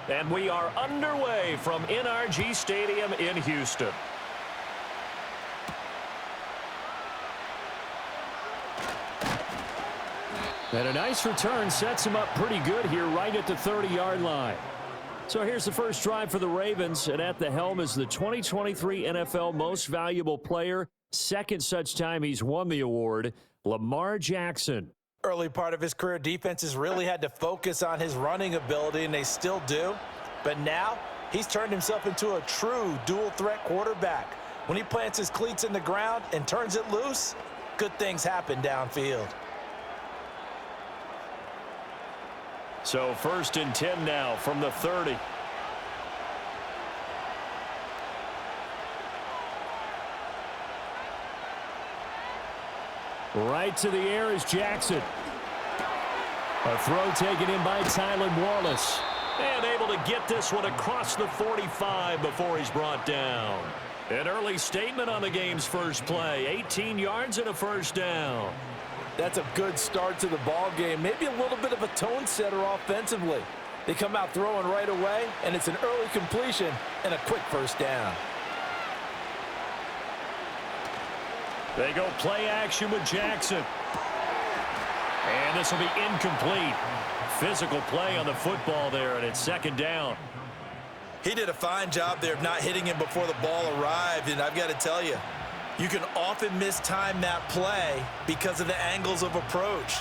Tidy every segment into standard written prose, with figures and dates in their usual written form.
And we are underway from NRG Stadium in Houston. And a nice return sets him up pretty good here right at the 30-yard line. So here's the first drive for the Ravens, and at the helm is the 2023 NFL Most Valuable Player. Second such time he's won the award, Lamar Jackson. Early part of his career, defenses really had to focus on his running ability, and they still do. But now he's turned himself into a true dual-threat quarterback. When he plants his cleats in the ground and turns it loose, good things happen downfield. So 1st and 10 now from the 30. Right to the air is Jackson. A throw taken in by Tylan Wallace. And able to get this one across the 45 before he's brought down. An early statement on the game's first play. 18 yards and a first down. That's a good start to the ball game. Maybe a little bit of a tone setter offensively. They come out throwing right away, and it's an early completion and a quick first down. They go play action with Jackson. And this will be incomplete. Physical play on the football there, and it's 2nd down. He did a fine job there of not hitting him before the ball arrived, and I've got to tell you, you can often mistime that play because of the angles of approach.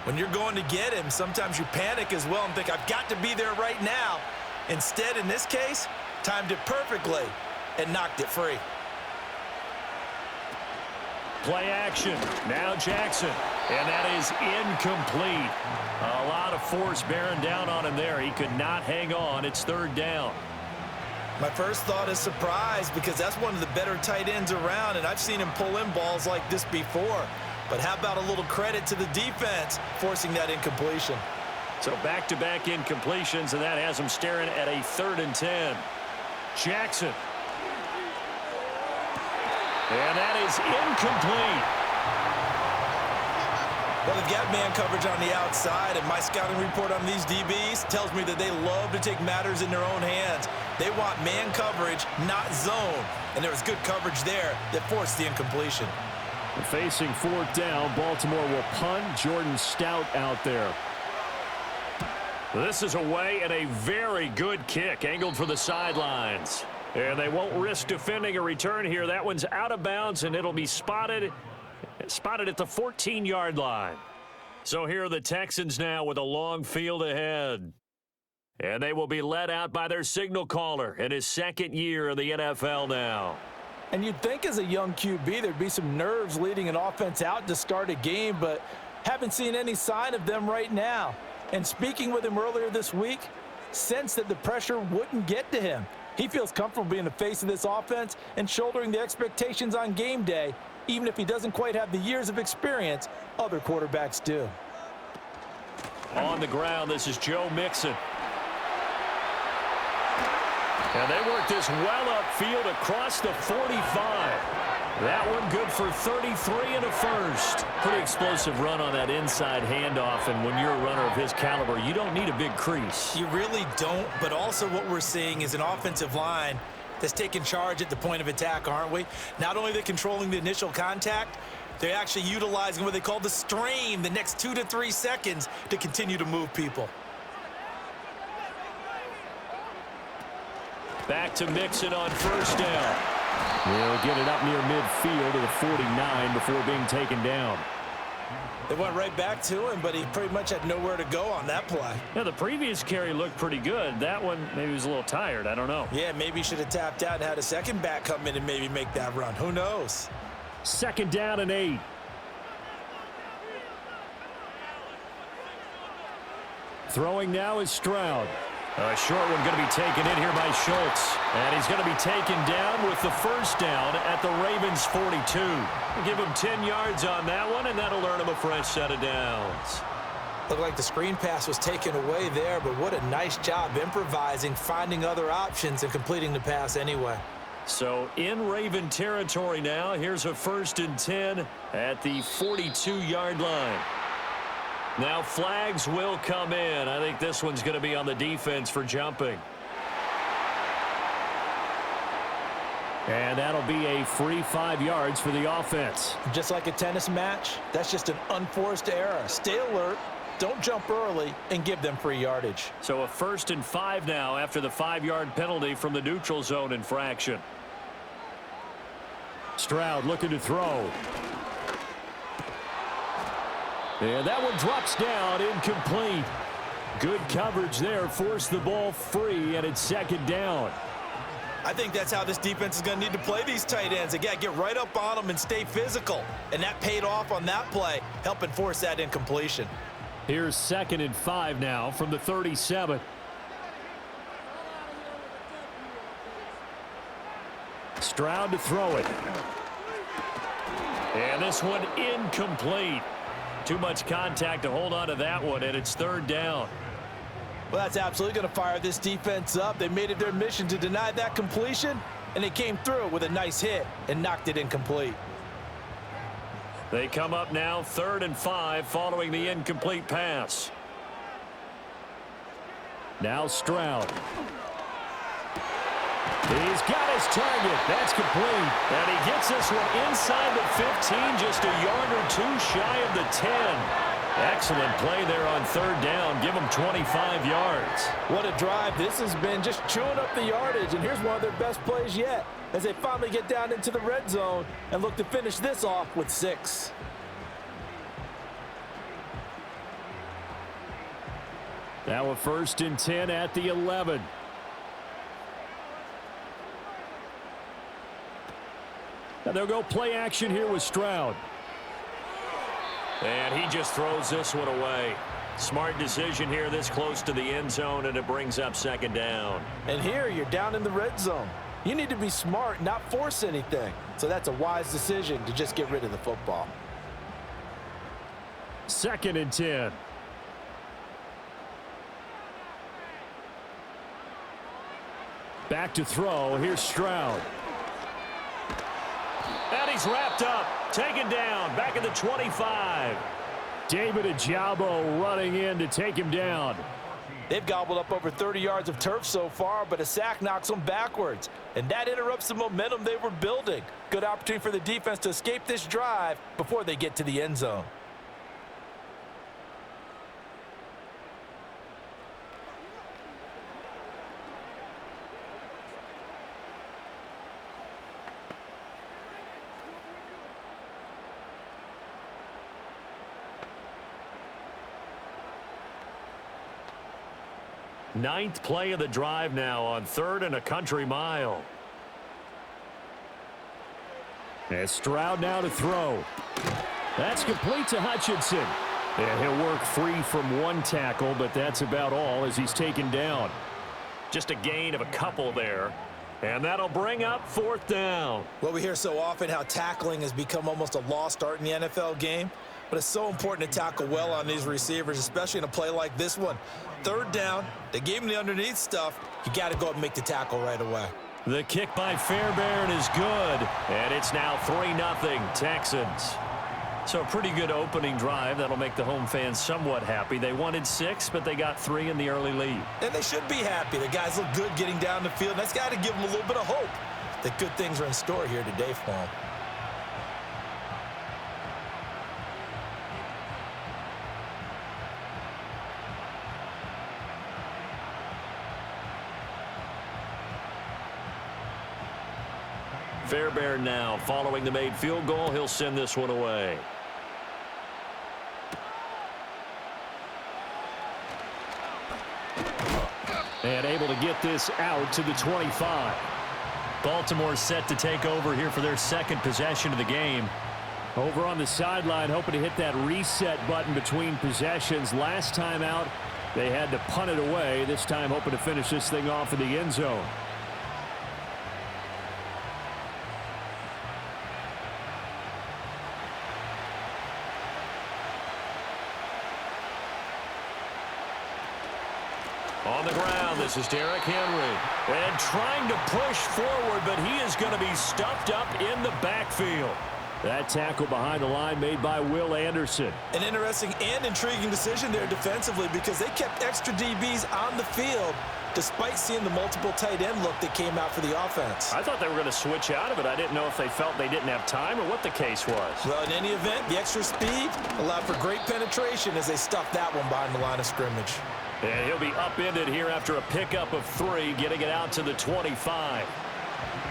When you're going to get him, sometimes you panic as well and think, I've got to be there right now. Instead, in this case, timed it perfectly and knocked it free. Play action. Now Jackson. And that is incomplete. A lot of force bearing down on him there. He could not hang on. It's 3rd down. My first thought is surprise because that's one of the better tight ends around, and I've seen him pull in balls like this before. But how about a little credit to the defense forcing that incompletion? So back-to-back incompletions, and that has him staring at a 3rd and 10. Jackson. And that is incomplete. Well, they've got man coverage on the outside, and my scouting report on these DBs tells me that they love to take matters in their own hands. They want man coverage, not zone. And there was good coverage there that forced the incompletion. Facing 4th down, Baltimore will punt. Jordan Stout out there. This is away and a very good kick, angled for the sidelines. And they won't risk defending a return here. That one's out of bounds, and it'll be spotted at the 14-yard line. So here are the Texans now with a long field ahead. And they will be led out by their signal caller in his 2nd year of the NFL now. And you'd think as a young QB there'd be some nerves leading an offense out to start a game, but haven't seen any sign of them right now. And speaking with him earlier this week, sensed that the pressure wouldn't get to him. He feels comfortable being the face of this offense and shouldering the expectations on game day, even if he doesn't quite have the years of experience other quarterbacks do. On the ground, this is Joe Mixon. And they work this well upfield across the 45. That one good for 33 and a first. Pretty explosive run on that inside handoff, and when you're a runner of his caliber, you don't need a big crease. You really don't, but also what we're seeing is an offensive line that's taking charge at the point of attack, aren't we? Not only are they controlling the initial contact, they're actually utilizing what they call the strain, the next 2 to 3 seconds to continue to move people. Back to Mixon on 1st down. He'll get it up near midfield to the 49 before being taken down. They went right back to him, but he pretty much had nowhere to go on that play. Yeah, the previous carry looked pretty good. That one, maybe he was a little tired. I don't know. Yeah, maybe he should have tapped out and had a second back come in and maybe make that run. Who knows? 2nd down and 8. Throwing now is Stroud. A short one going to be taken in here by Schultz. And he's going to be taken down with the 1st down at the Ravens' 42. Give him 10 yards on that one, and that'll earn him a fresh set of downs. Looked like the screen pass was taken away there, but what a nice job improvising, finding other options, and completing the pass anyway. So in Raven territory now, here's a 1st and 10 at the 42-yard line. Now flags will come in. I think this one's going to be on the defense for jumping. And that'll be a free 5 yards for the offense. Just like a tennis match, that's just an unforced error. Stay alert, don't jump early, and give them free yardage. So a 1st and 5 now after the 5-yard penalty from the neutral zone infraction. Stroud looking to throw. And that one drops down, incomplete. Good coverage there, forced the ball free, and it's 2nd down. I think that's how this defense is going to need to play these tight ends. They got to get right up on them and stay physical. And that paid off on that play, helping force that incompletion. Here's 2nd and 5 now from the 37. Stroud to throw it. And this one incomplete. Too much contact to hold on to that one, and it's 3rd down. Well, that's absolutely going to fire this defense up. They made it their mission to deny that completion, and they came through with a nice hit and knocked it incomplete. They come up now 3rd and 5 following the incomplete pass. Now Stroud. He's got his target. That's complete. And he gets this one inside the 15, just a yard or 2 shy of the 10. Excellent play there on 3rd down. Give them 25 yards. What a drive this has been, just chewing up the yardage. And here's one of their best plays yet as they finally get down into the red zone and look to finish this off with 6. Now a 1st and 10 at the 11. Now they'll go play action here with Stroud. And he just throws this one away. Smart decision here this close to the end zone, and it brings up 2nd down. And here you're down in the red zone. You need to be smart, not force anything. So that's a wise decision to just get rid of the football. 2nd and 10. Back to throw. Here's Stroud. And he's wrapped up. Taken down. Back at the 25. David Ajabo running in to take him down. They've gobbled up over 30 yards of turf so far, but a sack knocks them backwards. And that interrupts the momentum they were building. Good opportunity for the defense to escape this drive before they get to the end zone. Ninth play of the drive now on 3rd and a country mile. And Stroud now to throw. That's complete to Hutchinson. And he'll work free from 1 tackle, but that's about all as he's taken down. Just a gain of a couple there. And that'll bring up 4th down. Well, we hear so often how tackling has become almost a lost art in the NFL game. But it's so important to tackle well on these receivers, especially in a play like this one. 3rd down, they gave him the underneath stuff. You got to go up and make the tackle right away. The kick by Fairbairn is good, and it's now 3-0 Texans. So a pretty good opening drive. That'll make the home fans somewhat happy. They wanted 6, but they got 3 in the early lead. And they should be happy. The guys look good getting down the field. That's got to give them a little bit of hope that good things are in store here today for them. Fairbairn now following the made field goal. He'll send this one away. And able to get this out to the 25. Baltimore set to take over here for their 2nd possession of the game. Over on the sideline, hoping to hit that reset button between possessions. Last time out, they had to punt it away. This time hoping to finish this thing off in the end zone. On the ground, this is Derrick Henry. And trying to push forward, but he is going to be stuffed up in the backfield. That tackle behind the line made by Will Anderson. An interesting and intriguing decision there defensively because they kept extra DBs on the field despite seeing the multiple tight end look that came out for the offense. I thought they were going to switch out of it. I didn't know if they felt they didn't have time or what the case was. Well, in any event, the extra speed allowed for great penetration as they stuffed that one behind the line of scrimmage. And he'll be upended here after a pickup of 3, getting it out to the 25.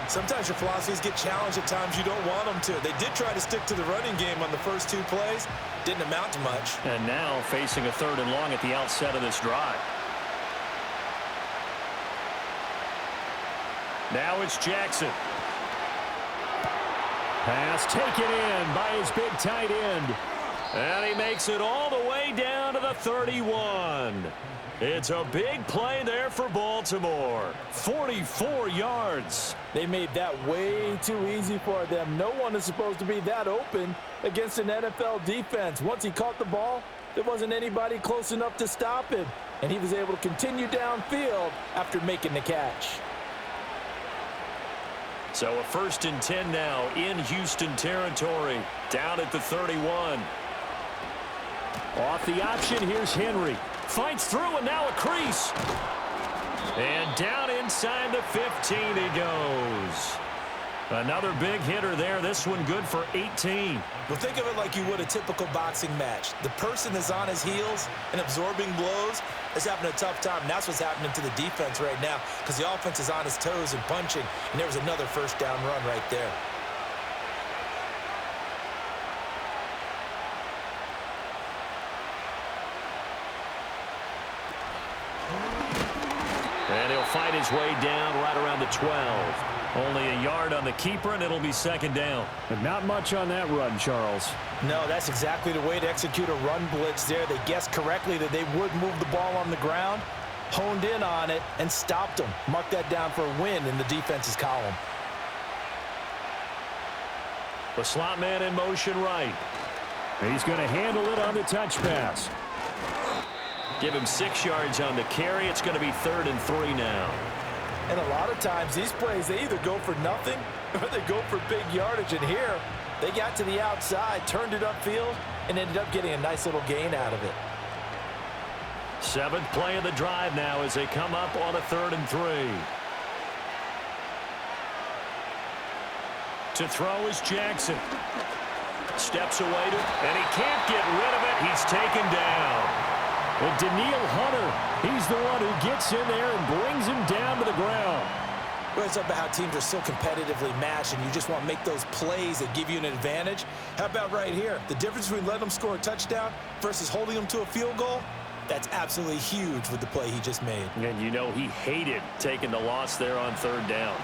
Sometimes your philosophies get challenged at times you don't want them to. They did try to stick to the running game on the first 2 plays. Didn't amount to much. And now facing a 3rd and long at the outset of this drive. Now it's Jackson. Pass taken in by his big tight end. And he makes it all the way down to the 31. It's a big play there for Baltimore. 44 yards. They made that way too easy for them. No one is supposed to be that open against an NFL defense. Once he caught the ball, there wasn't anybody close enough to stop him. And he was able to continue downfield after making the catch. So a 1st and 10 now in Houston territory. Down at the 31. Off the option, here's Henry. Fights through, and now a crease. And down inside the 15 he goes. Another big hitter there. This one good for 18. Well, think of it like you would a typical boxing match. The person is on his heels and absorbing blows is having a tough time. And that's what's happening to the defense right now because the offense is on his toes and punching. And there was another 1st down run right there. And he'll fight his way down right around the 12. Only a yard on the keeper, and it'll be 2nd down. But not much on that run, Charles. No, that's exactly the way to execute a run blitz there. They guessed correctly that they would move the ball on the ground, honed in on it, and stopped them. Mark that down for a win in the defense's column. The slot man in motion right. He's going to handle it on the touch pass. Give him 6 yards on the carry. It's going to be 3rd and 3 now. And a lot of times these plays, they either go for nothing or they go for big yardage. And here, they got to the outside, turned it upfield, and ended up getting a nice little gain out of it. 7th play of the drive now as they come up on a 3rd and 3. To throw is Jackson. Steps away and he can't get rid of it. He's taken down. And Daniil Hunter, he's the one who gets in there and brings him down to the ground. Well, it's about how teams are so competitively matched, and you just want to make those plays that give you an advantage. How about right here? The difference between letting them score a touchdown versus holding them to a field goal, that's absolutely huge with the play he just made. And you know he hated taking the loss there on 3rd down.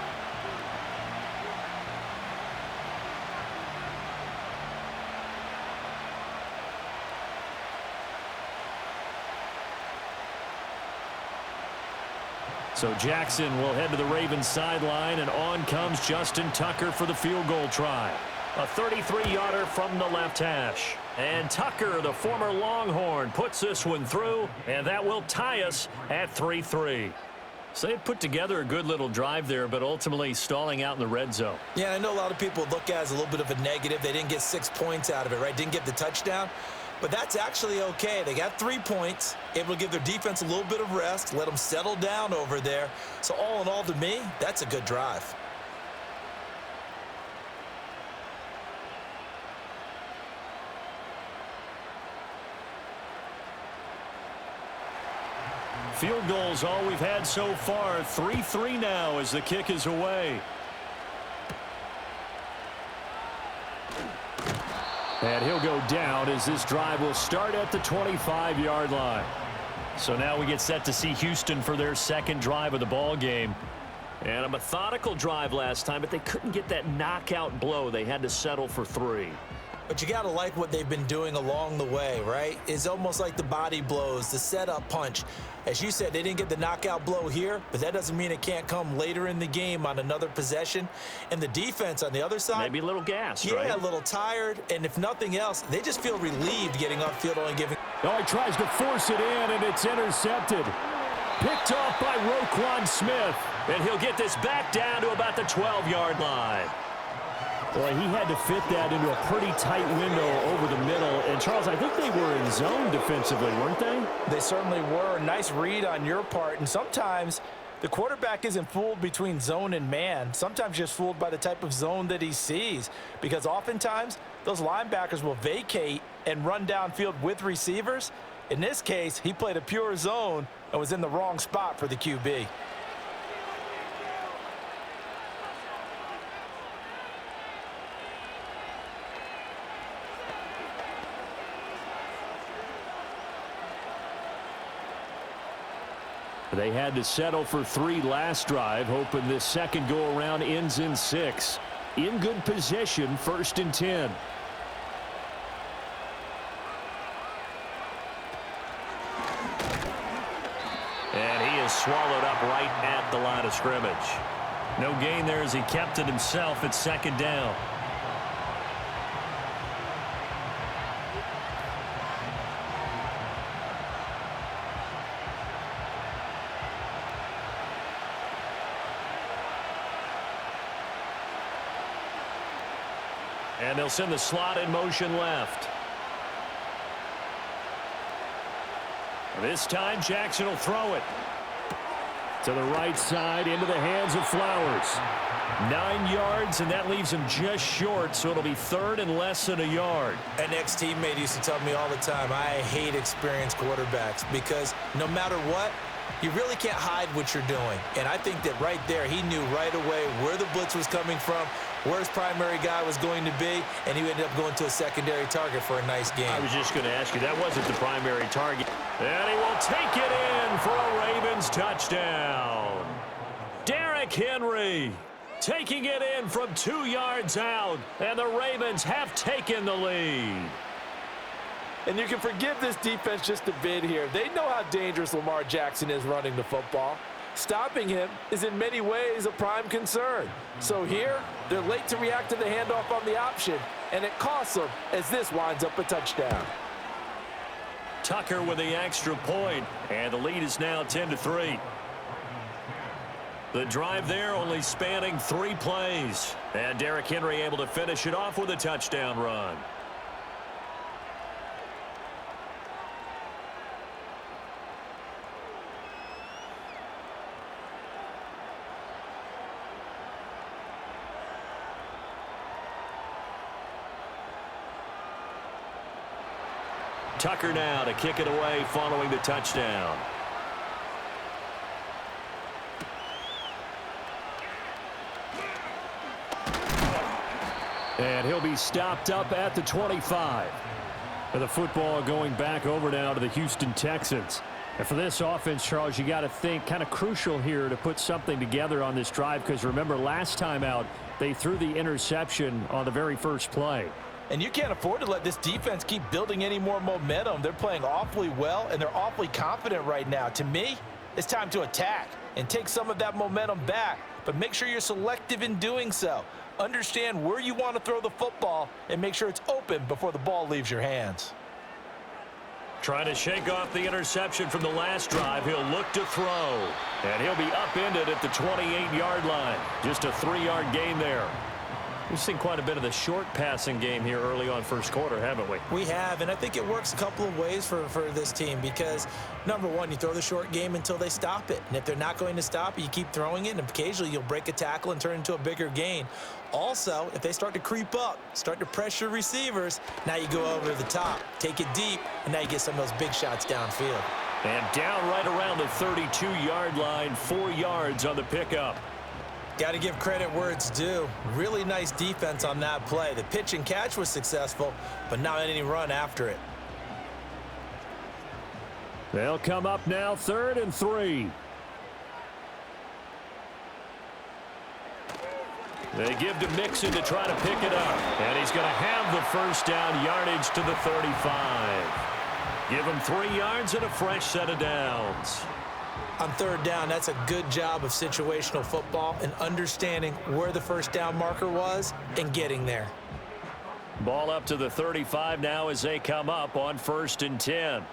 So Jackson will head to the Ravens sideline, and on comes Justin Tucker for the field goal try. A 33-yarder from the left hash. And Tucker, the former Longhorn, puts this one through, and that will tie us at 3-3. So they put together a good little drive there, but ultimately stalling out in the red zone. Yeah, I know a lot of people look at it as a little bit of a negative. They didn't get 6 points out of it, right? Didn't get the touchdown. But that's actually okay. They got 3 points, able to give their defense a little bit of rest, let them settle down over there. So all in all, to me, that's a good drive. Field goals all we've had so far. 3-3 now as the kick is away. And he'll go down as this drive will start at the 25-yard line. So now we get set to see Houston for their 2nd drive of the ball game. And a methodical drive last time, but they couldn't get that knockout blow. They had to settle for 3. But you got to like what they've been doing along the way, right? It's almost like the body blows, the setup punch. As you said, they didn't get the knockout blow here, but that doesn't mean it can't come later in the game on another possession. And the defense on the other side, maybe a little gassed, right? Yeah, a little tired. And if nothing else, they just feel relieved getting upfield and giving. Oh, he tries to force it in, and it's intercepted. Picked off by Roquan Smith. And he'll get this back down to about the 12-yard line. Well, he had to fit that into a pretty tight window over the middle. And, Charles, I think they were in zone defensively, weren't they? They certainly were. Nice read on your part. And sometimes the quarterback isn't fooled between zone and man. Sometimes just fooled by the type of zone that he sees. Because oftentimes, those linebackers will vacate and run downfield with receivers. In this case, he played a pure zone and was in the wrong spot for the QB. They had to settle for 3 last drive, hoping this second go-around ends in 6. In good position, 1st and 10. And he is swallowed up right at the line of scrimmage. No gain there as he kept it himself at 2nd down. And they'll send the slot in motion left. This time, Jackson will throw it to the right side into the hands of Flowers. 9 yards, and that leaves him just short, so it'll be 3rd and less than a yard. An ex-teammate used to tell me all the time, I hate experienced quarterbacks because no matter what, you really can't hide what you're doing. And I think that right there, he knew right away where the blitz was coming from, where his primary guy was going to be, and he ended up going to a secondary target for a nice game. I was just going to ask you, that wasn't the primary target. And he will take it in for a Ravens touchdown. Derrick Henry taking it in from 2 yards out, and the Ravens have taken the lead. And you can forgive this defense just a bit here. They know how dangerous Lamar Jackson is running the football. Stopping him is in many ways a prime concern. So here, they're late to react to the handoff on the option, and it costs them as this winds up a touchdown. Tucker with the extra point, and the lead is now 10-3. The drive there only spanning 3 plays, and Derrick Henry able to finish it off with a touchdown run. Tucker now to kick it away following the touchdown. And he'll be stopped up at the 25. And the football going back over now to the Houston Texans. And for this offense, Charles, you got to think kind of crucial here to put something together on this drive, because remember last time out they threw the interception on the very first play. And you can't afford to let this defense keep building any more momentum. They're playing awfully well, and they're awfully confident right now. To me, it's time to attack and take some of that momentum back. But make sure you're selective in doing so. Understand where you want to throw the football and make sure it's open before the ball leaves your hands. Trying to shake off the interception from the last drive. He'll look to throw. And he'll be upended at the 28-yard line. Just a 3-yard gain there. We've seen quite a bit of the short passing game here early on first quarter, haven't we? We have, and I think it works a couple of ways for this team because, number one, you throw the short game until they stop it. And if they're not going to stop it, you keep throwing it, and occasionally you'll break a tackle and turn it into a bigger gain. Also, if they start to creep up, start to pressure receivers, now you go over the top, take it deep, and now you get some of those big shots downfield. And down right around the 32-yard line, 4 yards on the pickup. Got to give credit where it's due. Really nice defense on that play. The pitch and catch was successful, but not any run after it. They'll come up now 3rd and 3. They give to Mixon to try to pick it up. And he's going to have the first down, yardage to the 35. Give him 3 yards and a fresh set of downs. On 3rd down, that's a good job of situational football and understanding where the first down marker was and getting there. Ball up to the 35 now as they come up on 1st and 10.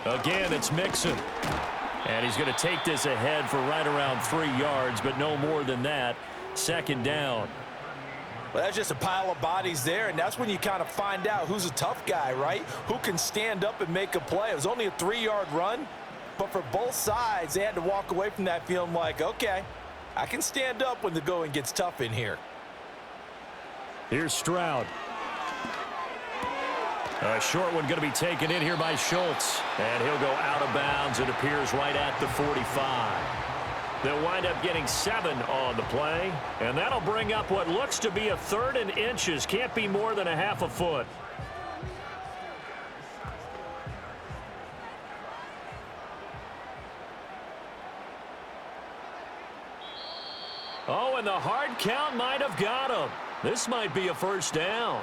Again, it's Mixon. And he's going to take this ahead for right around 3 yards, but no more than that. Second down. Well, that's just a pile of bodies there, and that's when you kind of find out who's a tough guy, right? Who can stand up and make a play. It was only a 3-yard run, but for both sides, they had to walk away from that feeling like, okay, I can stand up when the going gets tough in here. Here's Stroud. A short one going to be taken in here by Schultz, and he'll go out of bounds. It appears right at the 45. They'll wind up getting 7 on the play, and that'll bring up what looks to be a 3rd and inches. Can't be more than a half a foot. Oh, and the hard count might have got him. This might be a first down.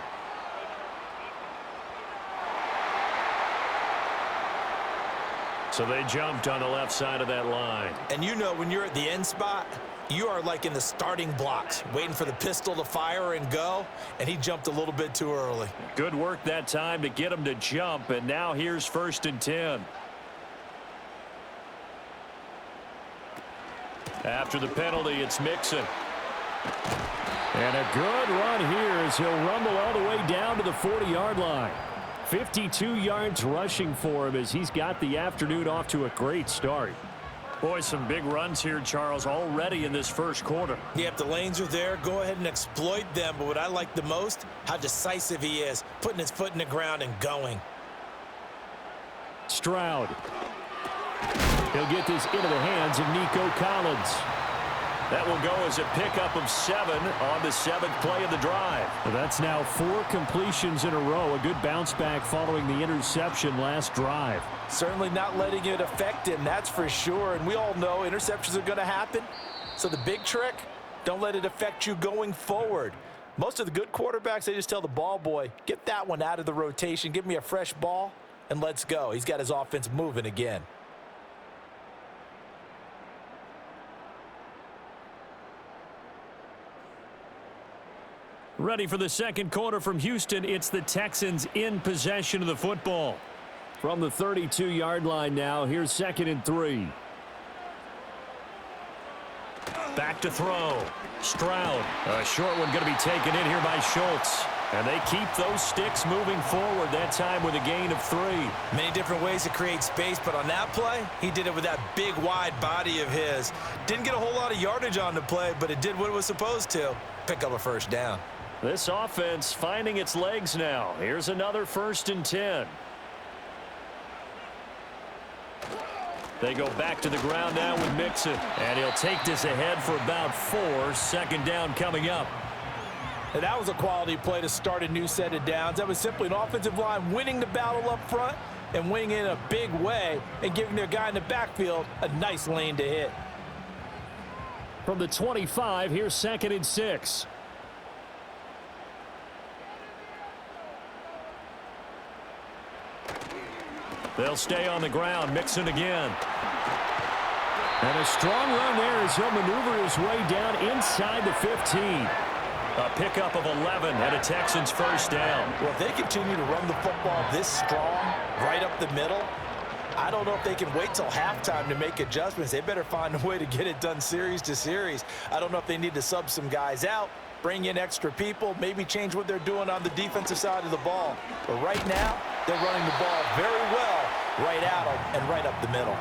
So they jumped on the left side of that line. And you know when you're at the end spot, you are like in the starting blocks, waiting for the pistol to fire and go, and he jumped a little bit too early. Good work that time to get him to jump, and now here's 1st and 10. After the penalty, it's Mixon. And a good run here as he'll rumble all the way down to the 40-yard line. 52 yards rushing for him as he's got the afternoon off to a great start. Boy, some big runs here, Charles, already in this first quarter. Yep, the lanes are there. Go ahead and exploit them. But what I like the most, how decisive he is, putting his foot in the ground and going. Stroud. He'll get this into the hands of Nico Collins. That will go as a pickup of 7 on the 7th play of the drive. That's now 4 completions in a row. A good bounce back following the interception last drive. Certainly not letting it affect him, that's for sure. And we all know interceptions are going to happen. So the big trick, don't let it affect you going forward. Most of the good quarterbacks, they just tell the ball boy, get that one out of the rotation, give me a fresh ball, and let's go. He's got his offense moving again. Ready for the second quarter from Houston. It's the Texans in possession of the football. From the 32-yard line now, here's 2nd and 3. Back to throw. Stroud. A short one going to be taken in here by Schultz. And they keep those sticks moving forward, that time with a gain of 3. Many different ways to create space, but on that play, he did it with that big, wide body of his. Didn't get a whole lot of yardage on the play, but it did what it was supposed to. Pick up a first down. This offense finding its legs now. Here's another 1st and 10. They go back to the ground now with Mixon. And he'll take this ahead for about 4. 2nd down coming up. And that was a quality play to start a new set of downs. That was simply an offensive line winning the battle up front and winning in a big way and giving their guy in the backfield a nice lane to hit. From the 25, here's 2nd and 6. They'll stay on the ground. Mixon again. And a strong run there as he'll maneuver his way down inside the 15. A pickup of 11 and a Texans first down. Well, if they continue to run the football this strong, right up the middle, I don't know if they can wait till halftime to make adjustments. They better find a way to get it done series to series. I don't know if they need to sub some guys out, bring in extra people, maybe change what they're doing on the defensive side of the ball. But right now, they're running the ball very well right at them and right up the middle.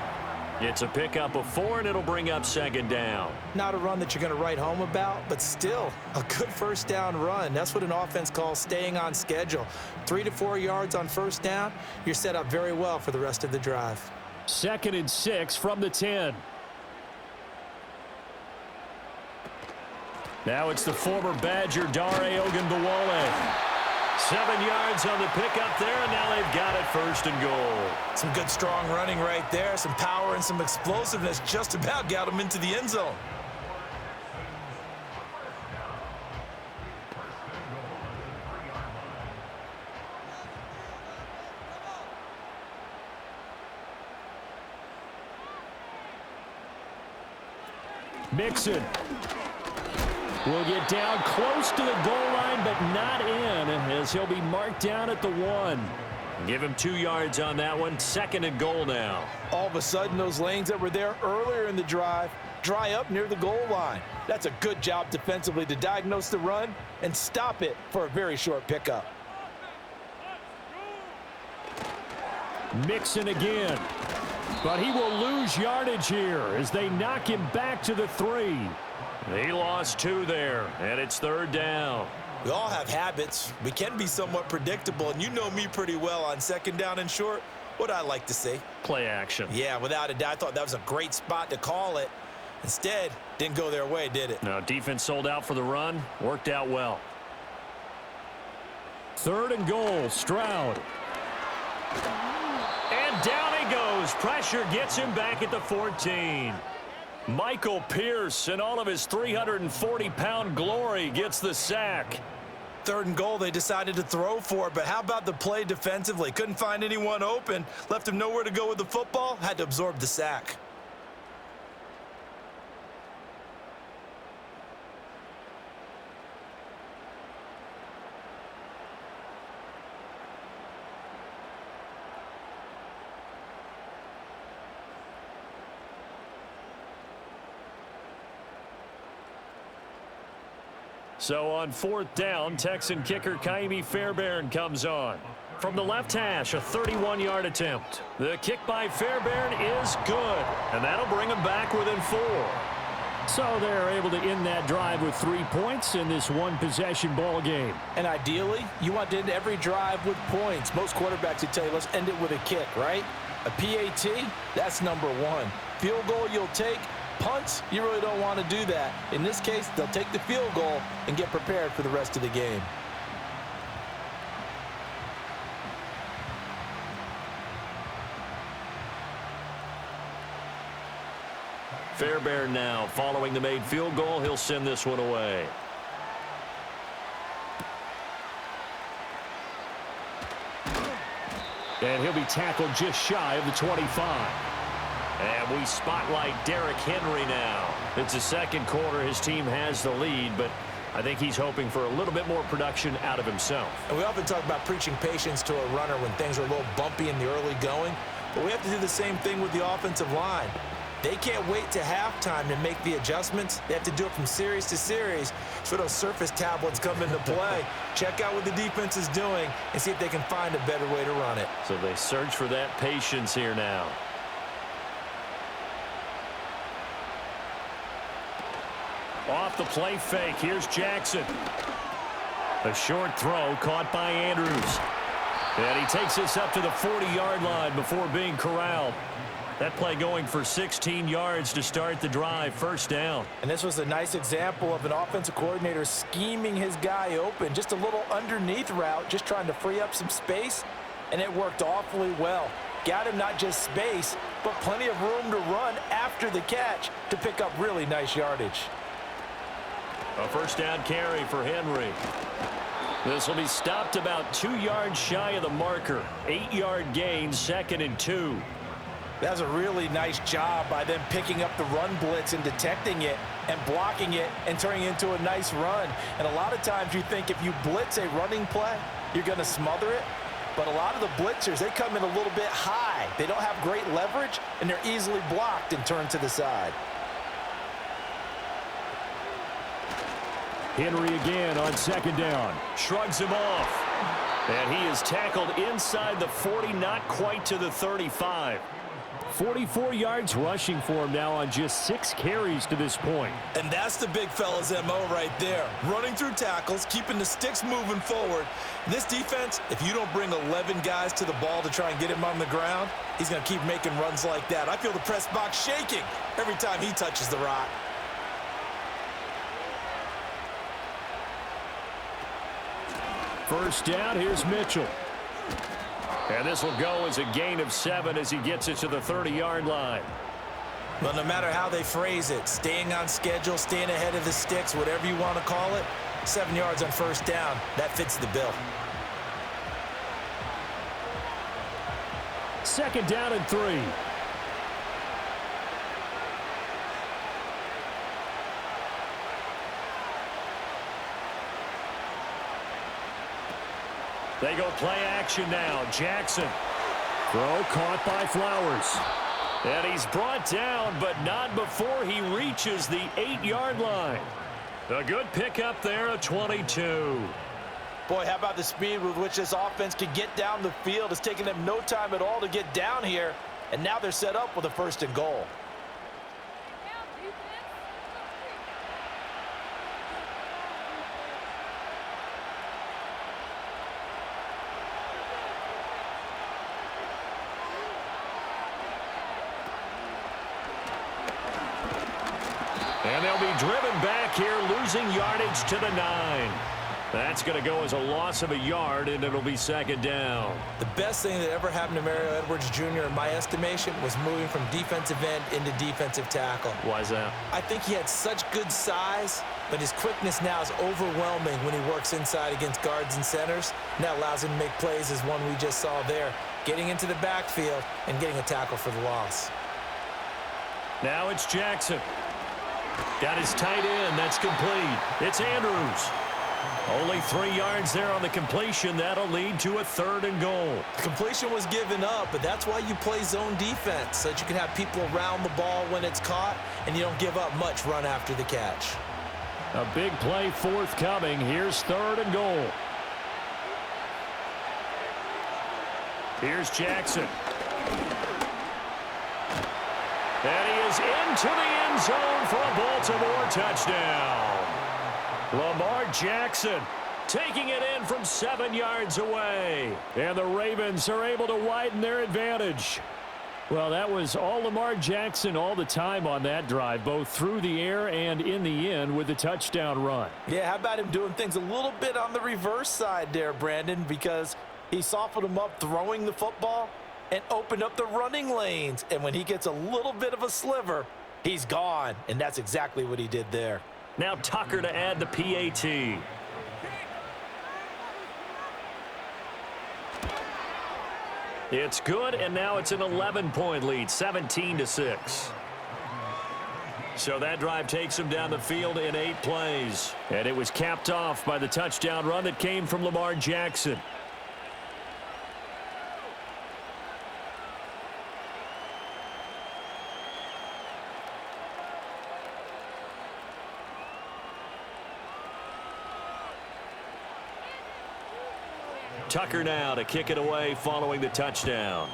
It's a pickup of 4, and it'll bring up 2nd down. Not a run that you're going to write home about, but still a good first down run. That's what an offense calls staying on schedule. 3 to 4 yards on first down, you're set up very well for the rest of the drive. 2nd and 6 from the 10. Now it's the former Badger, Dare Ogunbowale. 7 yards on the pickup there, and now they've got it 1st and goal. Some good strong running right there, some power and some explosiveness just about got him into the end zone. Mixon will get down close to the goal line, but not in, as he'll be marked down at the 1. Give him 2 yards on that one. 2nd and goal now. All of a sudden, those lanes that were there earlier in the drive dry up near the goal line. That's a good job defensively to diagnose the run and stop it for a very short pickup. Mixon again. But he will lose yardage here as they knock him back to the 3. He lost 2 there, and it's 3rd down. We all have habits. We can be somewhat predictable, and you know me pretty well on 2nd down and short. What I like to say? Play action. Yeah, without a doubt. I thought that was a great spot to call it. Instead, didn't go their way, did it? No, defense sold out for the run. Worked out well. 3rd and goal, Stroud. And down he goes. Pressure gets him back at the 14. Michael Pierce, in all of his 340-pound glory, gets the sack. 3rd and goal, they decided to throw for it, but how about the play defensively? Couldn't find anyone open, left him nowhere to go with the football, had to absorb the sack. So on 4th down, Texan kicker Kaimi Fairbairn comes on. From the left hash, a 31-yard attempt. The kick by Fairbairn is good, and that'll bring him back within 4. So they're able to end that drive with 3 points in this one-possession ball game. And ideally, you want to end every drive with points. Most quarterbacks would tell you, let's end it with a kick, right? A PAT, that's number 1. Field goal you'll take. Punts, you really don't want to do that. In this case, they'll take the field goal and get prepared for the rest of the game. Fairbairn now following the made field goal. He'll send this one away. And he'll be tackled just shy of the 25. And we spotlight Derrick Henry now. It's the 2nd quarter. His team has the lead, but I think he's hoping for a little bit more production out of himself. And we often talk about preaching patience to a runner when things are a little bumpy in the early going, but we have to do the same thing with the offensive line. They can't wait to halftime to make the adjustments. They have to do it from series to series so those surface tablets come into play. Check out what the defense is doing and see if they can find a better way to run it. So they search for that patience here now. Off the play fake, here's Jackson. A short throw caught by Andrews. And he takes this up to the 40-yard line before being corralled. That play going for 16 yards to start the drive, 1st down. And this was a nice example of an offensive coordinator scheming his guy open. Just a little underneath route, just trying to free up some space, and it worked awfully well. Got him not just space, but plenty of room to run after the catch to pick up really nice yardage. A 1st down carry for Henry. This will be stopped about 2 yards shy of the marker. 8-yard gain, 2nd and 2. That was a really nice job by them picking up the run blitz and detecting it and blocking it and turning it into a nice run. And a lot of times you think if you blitz a running play, you're going to smother it. But a lot of the blitzers, they come in a little bit high. They don't have great leverage, and they're easily blocked and turned to the side. Henry again on 2nd down. Shrugs him off. And he is tackled inside the 40, not quite to the 35. 44 yards rushing for him now on just 6 carries to this point. And that's the big fella's MO right there. Running through tackles, keeping the sticks moving forward. This defense, if you don't bring 11 guys to the ball to try and get him on the ground, he's going to keep making runs like that. I feel the press box shaking every time he touches the rock. First down, here's Mitchell. And this will go as a gain of 7 as he gets it to the 30-yard line. Well, no matter how they phrase it, staying on schedule, staying ahead of the sticks, whatever you want to call it, 7 yards on 1st down, that fits the bill. 2nd down and 3. They go play action now. Jackson. Throw caught by Flowers. And he's brought down, but not before he reaches the 8-yard line. A good pickup there at 22. Boy, how about the speed with which this offense can get down the field? It's taken them no time at all to get down here, and now they're set up with a 1st and goal. And they'll be driven back here, losing yardage to the 9. That's going to go as a loss of a yard, and it'll be 2nd down. The best thing that ever happened to Mario Edwards Jr., in my estimation, was moving from defensive end into defensive tackle. Why is that? I think he had such good size, but his quickness now is overwhelming when he works inside against guards and centers. And that allows him to make plays as one we just saw there, getting into the backfield and getting a tackle for the loss. Now it's Jackson. Got his tight end. That's complete. It's Andrews. Only 3 yards there on the completion. That'll lead to a 3rd and goal. The completion was given up, but that's why you play zone defense, so that you can have people around the ball when it's caught, and you don't give up much run after the catch. A big play forthcoming. Here's 3rd and goal. Here's Jackson. And he is into the end zone for a Baltimore touchdown. Lamar Jackson taking it in from 7 yards away. And the Ravens are able to widen their advantage. Well, that was all Lamar Jackson all the time on that drive, both through the air and in the end with the touchdown run. Yeah, how about him doing things a little bit on the reverse side there, Brandon, because he softened him up throwing the football and opened up the running lanes. And when he gets a little bit of a sliver, he's gone. And that's exactly what he did there. Now Tucker to add the PAT. It's good, and now it's an 11-point lead, 17-6. So that drive takes him down the field in 8 plays. And it was capped off by the touchdown run that came from Lamar Jackson. Tucker now to kick it away following the touchdown.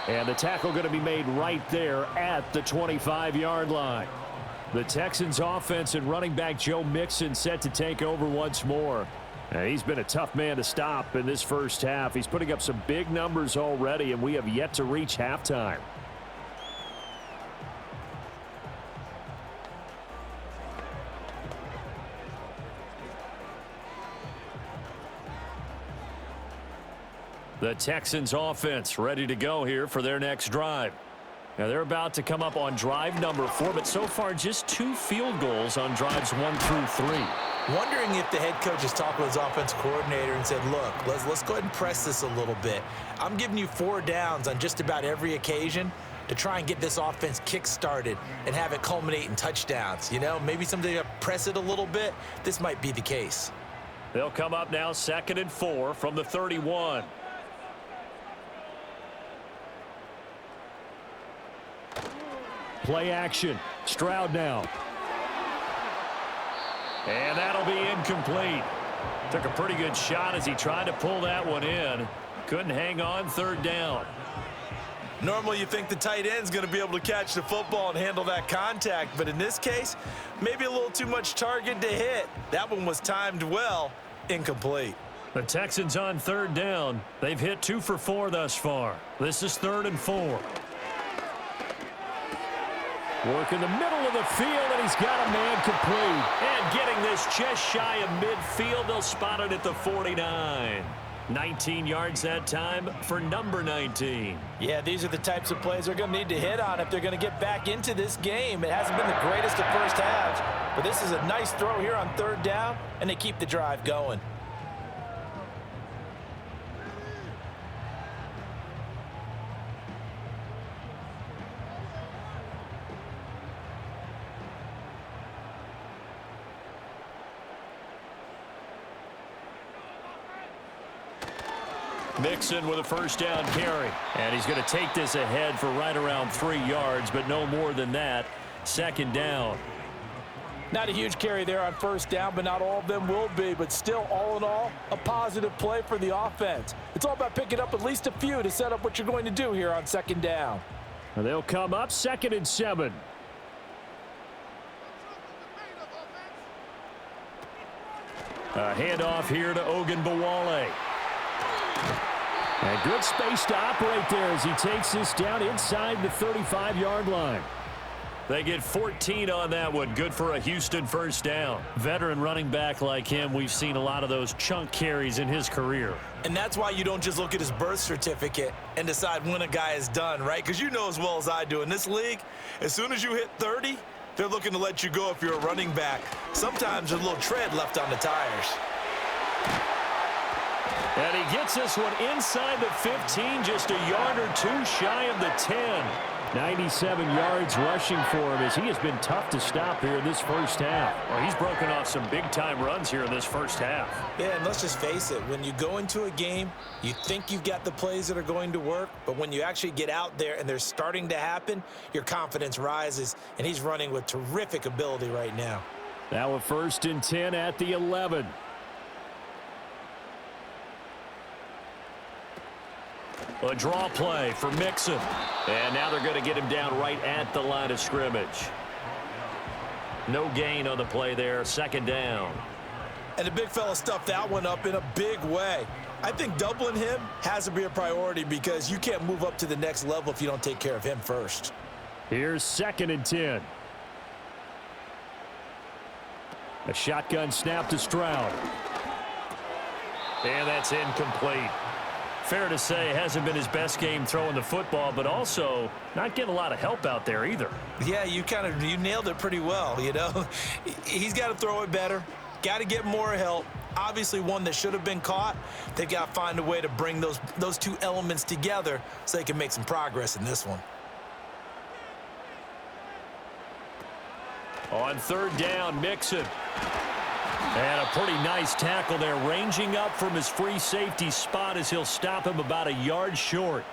And the tackle going to be made right there at the 25-yard line. The Texans offense and running back Joe Mixon set to take over once more. He's been a tough man to stop in this first half. He's putting up some big numbers already, and we have yet to reach halftime. The Texans offense ready to go here for their next drive. Now they're about to come up on drive number 4, but so far just 2 field goals on drives 1 through 3. Wondering if the head coach has talked with his offensive coordinator and said, look, let's go ahead and press this a little bit. I'm giving you 4 downs on just about every occasion to try and get this offense kick-started and have it culminate in touchdowns. You know, maybe somebody to press it a little bit. This might be the case. They'll come up now 2nd and 4 from the 31. Play action. Stroud now. And that'll be incomplete. Took a pretty good shot as he tried to pull that one in. Couldn't hang on 3rd down. Normally you think the tight end's going to be able to catch the football and handle that contact, but in this case, maybe a little too much target to hit. That one was timed well. Incomplete. The Texans on 3rd down. They've hit 2 for 4 thus far. This is 3rd and 4. Work in the middle of the field, and he's got a man complete. And getting this just shy of midfield, they'll spot it at the 49. 19 yards that time for number 19. Yeah, these are the types of plays they're going to need to hit on if they're going to get back into this game. It hasn't been the greatest of first halves, but this is a nice throw here on 3rd down, and they keep the drive going. Mixon with a first down carry. And he's going to take this ahead for right around 3 yards, but no more than that. Second down. Not a huge carry there on first down, but not all of them will be. But still, all in all, a positive play for the offense. It's all about picking up at least a few to set up what you're going to do here on second down. And they'll come up 2nd and 7. A handoff here to Ogunbowale. And good space to operate there as he takes this down inside the 35-yard line. They get 14 on that one. Good for a Houston first down. Veteran running back like him, we've seen a lot of those chunk carries in his career. And that's why you don't just look at his birth certificate and decide when a guy is done, right? Because you know as well as I do, in this league, as soon as you hit 30, they're looking to let you go if you're a running back. Sometimes there's a little tread left on the tires. And he gets this one inside the 15, just a yard or two shy of the 10. 97 yards rushing for him as he has been tough to stop here in this first half. Well, he's broken off some big-time runs here in this first half. Yeah, and let's just face it. When you go into a game, you think you've got the plays that are going to work, but when you actually get out there and they're starting to happen, your confidence rises, and he's running with terrific ability right now. Now a 1st and 10 at the 11. A draw play for Mixon. And now they're going to get him down right at the line of scrimmage. No gain on the play there. 2nd down. And the big fella stuffed that one up in a big way. I think doubling him has to be a priority because you can't move up to the next level if you don't take care of him first. Here's 2nd and 10. A shotgun snap to Stroud. And that's incomplete. Fair to say, hasn't been his best game throwing the football, but also not getting a lot of help out there either. Yeah, you nailed it pretty well, you know. He's got to throw it better, got to get more help. Obviously one that should have been caught. They've got to find a way to bring those two elements together so they can make some progress in this one. On 3rd down, Mixon. And a pretty nice tackle there, ranging up from his free safety spot as he'll stop him about a yard short.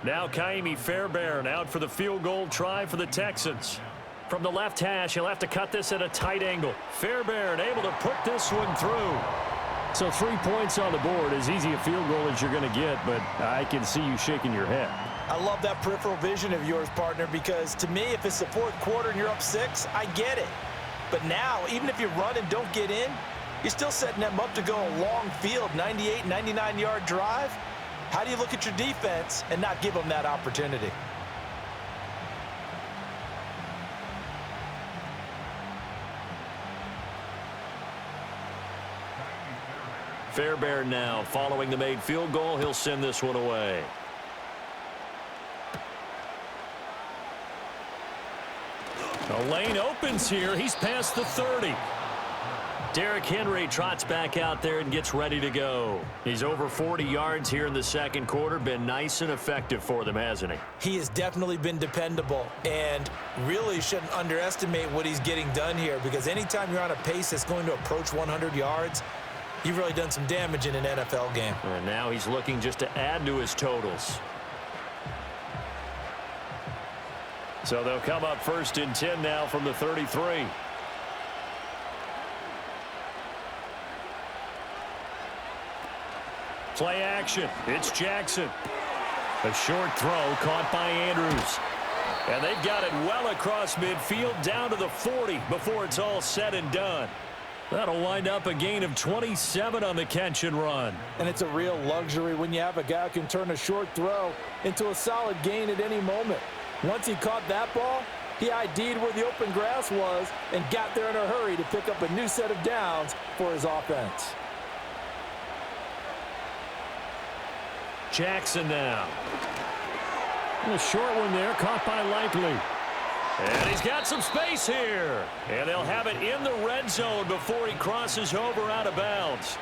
Now Kaimi Fairbairn out for the field goal try for the Texans. From the left hash, he'll have to cut this at a tight angle. Fairbairn able to put this one through. So 3 points on the board, as easy a field goal as you're going to get, but I can see you shaking your head. I love that peripheral vision of yours, partner, because to me, if it's the 4th quarter and you're up 6, I get it. But now, even if you run and don't get in, you're still setting them up to go a long field, 98, 99-yard drive. How do you look at your defense and not give them that opportunity? Fairbairn now following the made field goal. He'll send this one away. The lane opens here. He's past the 30. Derrick Henry trots back out there and gets ready to go. He's over 40 yards here in the 2nd quarter. Been nice and effective for them, hasn't he? He has definitely been dependable and really shouldn't underestimate what he's getting done here, because anytime you're on a pace that's going to approach 100 yards, you've really done some damage in an NFL game. And now he's looking just to add to his totals. So they'll come up 1st and 10 now from the 33. Play action. It's Jackson. A short throw caught by Andrews. And they've got it well across midfield down to the 40 before it's all said and done. That'll wind up a gain of 27 on the catch and run. And it's a real luxury when you have a guy who can turn a short throw into a solid gain at any moment. Once he caught that ball, he ID'd where the open grass was and got there in a hurry to pick up a new set of downs for his offense. Jackson now. And a short one there, caught by Likely. And he's got some space here. And they'll have it in the red zone before he crosses over out of bounds.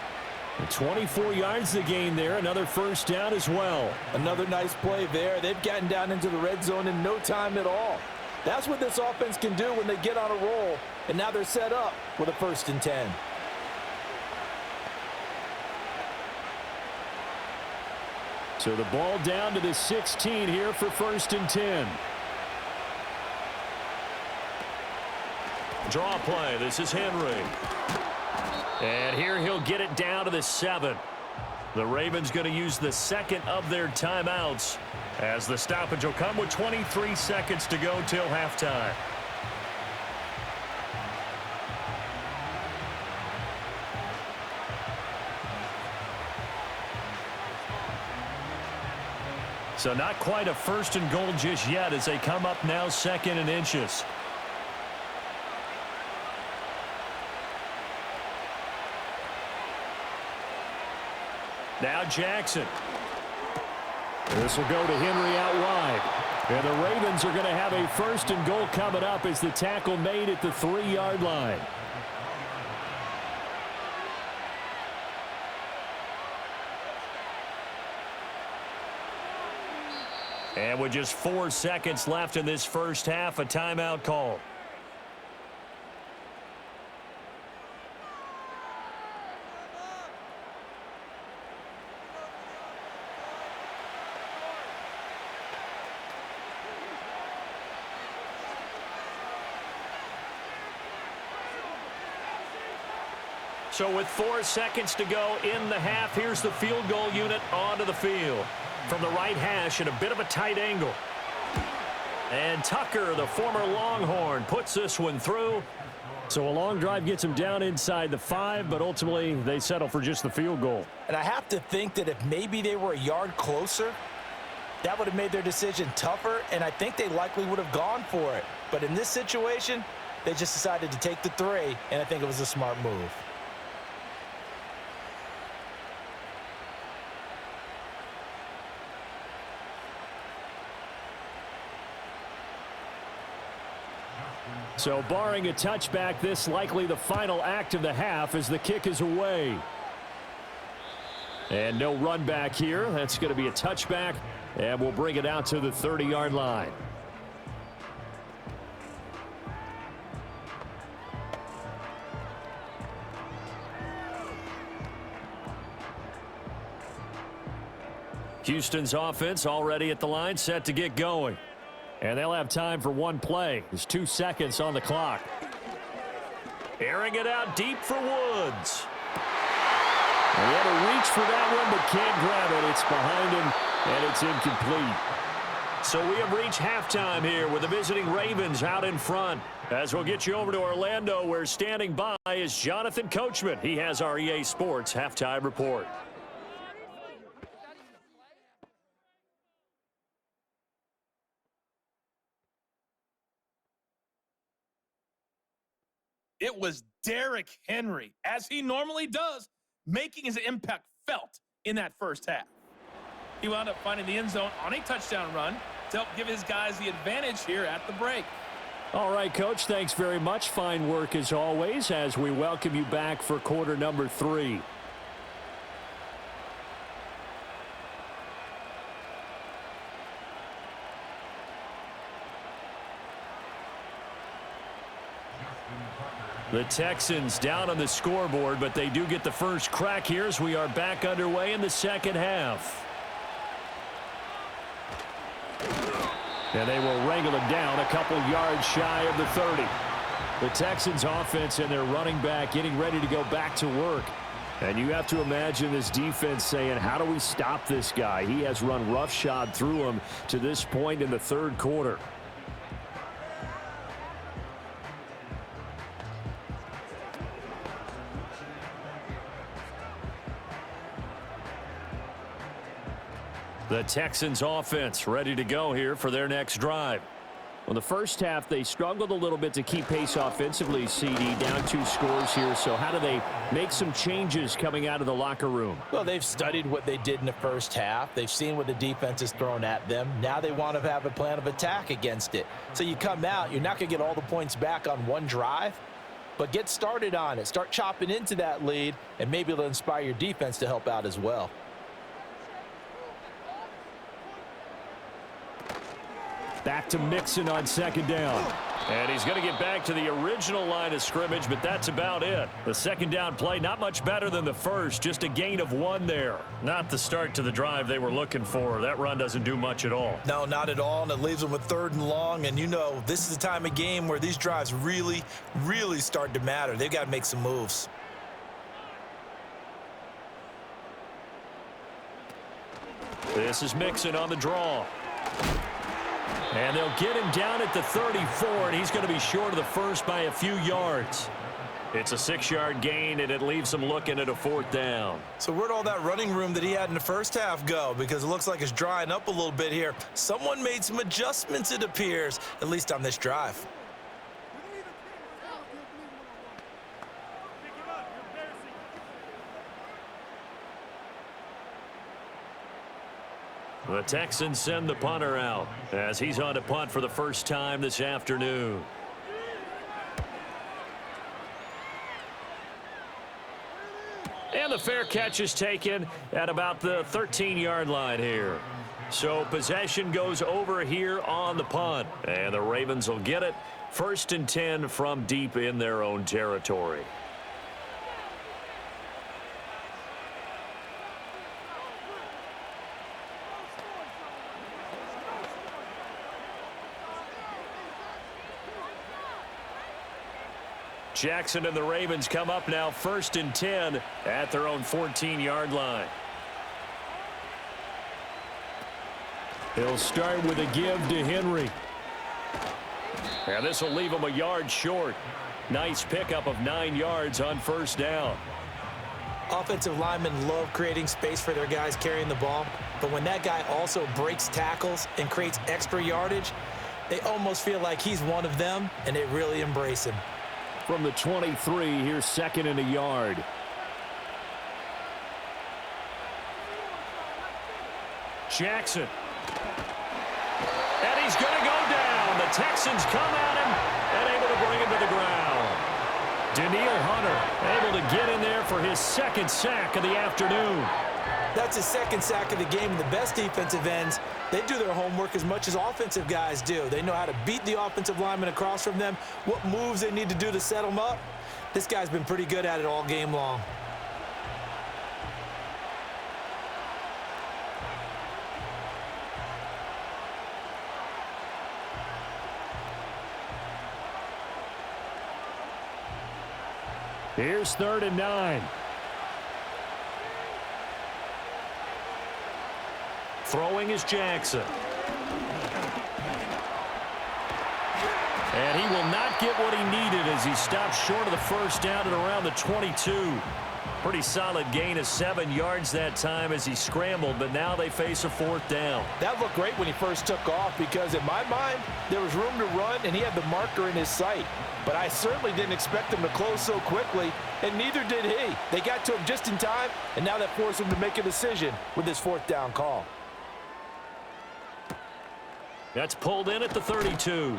24 yards to gain there. Another first down as well. Another nice play there. They've gotten down into the red zone in no time at all. That's what this offense can do when they get on a roll. And now they're set up with a 1st and 10. So the ball down to the 16 here for 1st and 10. Draw play. This is Henry. And here he'll get it down to the 7. The Ravens going to use the 2nd of their timeouts as the stoppage will come with 23 seconds to go till halftime. So not quite a 1st and goal just yet as they come up now 2nd and inches. Now Jackson. This will go to Henry out wide. And the Ravens are going to have a 1st and goal coming up as the tackle made at the 3-yard line. And with just 4 seconds left in this first half, a timeout call. So with 4 seconds to go in the half, here's the field goal unit onto the field. From the right hash at a bit of a tight angle. And Tucker, the former Longhorn, puts this one through. So a long drive gets him down inside the 5, but ultimately they settle for just the field goal. And I have to think that if maybe they were a yard closer, that would have made their decision tougher, and I think they likely would have gone for it. But in this situation, they just decided to take the 3, and I think it was a smart move. So barring a touchback, this likely the final act of the half as the kick is away. And no run back here. That's going to be a touchback, and we'll bring it out to the 30-yard line. Houston's offense already at the line, set to get going. And they'll have time for one play. There's 2 seconds on the clock. Airing it out deep for Woods. And he had to reach for that one, but can't grab it. It's behind him, and it's incomplete. So we have reached halftime here with the visiting Ravens out in front. As we'll get you over to Orlando, where standing by is Jonathan Coachman. He has our EA Sports halftime report. It was Derrick Henry, as he normally does, making his impact felt in that first half. He wound up finding the end zone on a touchdown run to help give his guys the advantage here at the break. All right, Coach, thanks very much. Fine work as always as we welcome you back for quarter number 3. The Texans down on the scoreboard, but they do get the first crack here as we are back underway in the second half. And they will wrangle him down a couple yards shy of the 30. The Texans offense and their running back getting ready to go back to work. And you have to imagine this defense saying, how do we stop this guy? He has run roughshod through him to this point in the third quarter. The Texans offense ready to go here for their next drive. Well, the first half, they struggled a little bit to keep pace offensively, CD, down 2 scores here. So how do they make some changes coming out of the locker room? Well, they've studied what they did in the first half. They've seen what the defense has thrown at them. Now they want to have a plan of attack against it. So you come out, you're not going to get all the points back on one drive. but get started on it. Start chopping into that lead, and maybe it'll inspire your defense to help out as well. Back to Mixon on second down. And he's going to get back to the original line of scrimmage, but that's about it. The second down play, not much better than the first, just a gain of 1 there. Not the start to the drive they were looking for. That run doesn't do much at all. No, not at all, and it leaves them with 3rd and long, and you know this is the time of game where these drives really, really start to matter. They've got to make some moves. This is Mixon on the draw. And they'll get him down at the 34, and he's going to be short of the first by a few yards. It's a 6-yard gain, and it leaves them looking at a 4th down. So where'd all that running room that he had in the first half go? Because it looks like it's drying up a little bit here. Someone made some adjustments, it appears, at least on this drive. The Texans send the punter out as he's on to punt for the first time this afternoon. And the fair catch is taken at about the 13-yard line here. So possession goes over here on the punt. And the Ravens will get it. 1st and 10 from deep in their own territory. Jackson and the Ravens come up now 1st and 10 at their own 14-yard line. He'll start with a give to Henry. And this will leave him a yard short. Nice pickup of 9 yards on 1st down. Offensive linemen love creating space for their guys carrying the ball, but when that guy also breaks tackles and creates extra yardage, they almost feel like he's one of them, and they really embrace him. From the 23, here's 2nd and a yard. Jackson. And he's going to go down. The Texans come at him and able to bring him to the ground. Danielle Hunter able to get in there for his 2nd sack of the afternoon. That's his 2nd sack of the game, and the best defensive ends, they do their homework as much as offensive guys do. They know how to beat the offensive lineman across from them, what moves they need to do to set them up. This guy's been pretty good at it all game long. Here's 3rd and 9. Throwing is Jackson. And he will not get what he needed as he stops short of the first down at around the 22. Pretty solid gain of 7 yards that time as he scrambled, but now they face a 4th down. That looked great when he first took off because in my mind, there was room to run and he had the marker in his sight. But I certainly didn't expect him to close so quickly, and neither did he. They got to him just in time, and now that forced him to make a decision with his 4th down call. That's pulled in at the 32.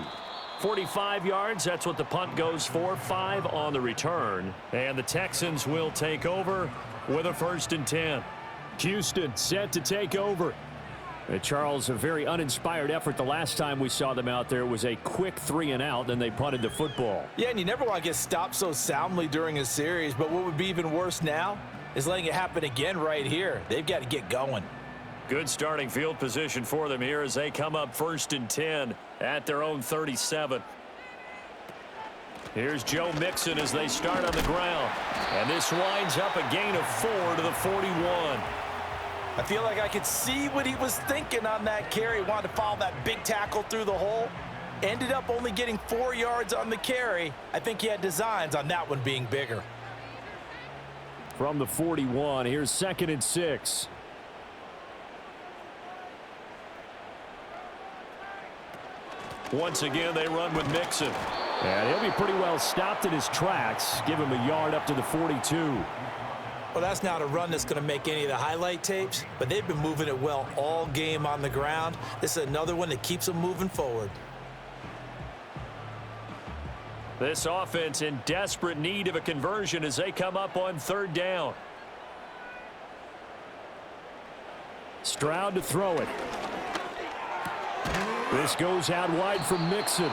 45 yards, that's what the punt goes for. 5 on the return. And the Texans will take over with a 1st and 10. Houston set to take over. Charles, a very uninspired effort the last time we saw them out there. It was a quick 3 and out, then they punted the football. Yeah, and you never want to get stopped so soundly during a series, but what would be even worse now is letting it happen again right here. They've got to get going. Good starting field position for them here as they come up 1st and 10 at their own 37. Here's Joe Mixon as they start on the ground. And this winds up a gain of 4 to the 41. I feel like I could see what he was thinking on that carry. Wanted to follow that big tackle through the hole. Ended up only getting 4 yards on the carry. I think he had designs on that one being bigger. From the 41, here's 2nd and 6. Once again, they run with Mixon. And he'll be pretty well stopped in his tracks. Give him a yard up to the 42. Well, that's not a run that's going to make any of the highlight tapes, but they've been moving it well all game on the ground. This is another one that keeps them moving forward. This offense in desperate need of a conversion as they come up on third down. Stroud to throw it. This goes out wide from Mixon.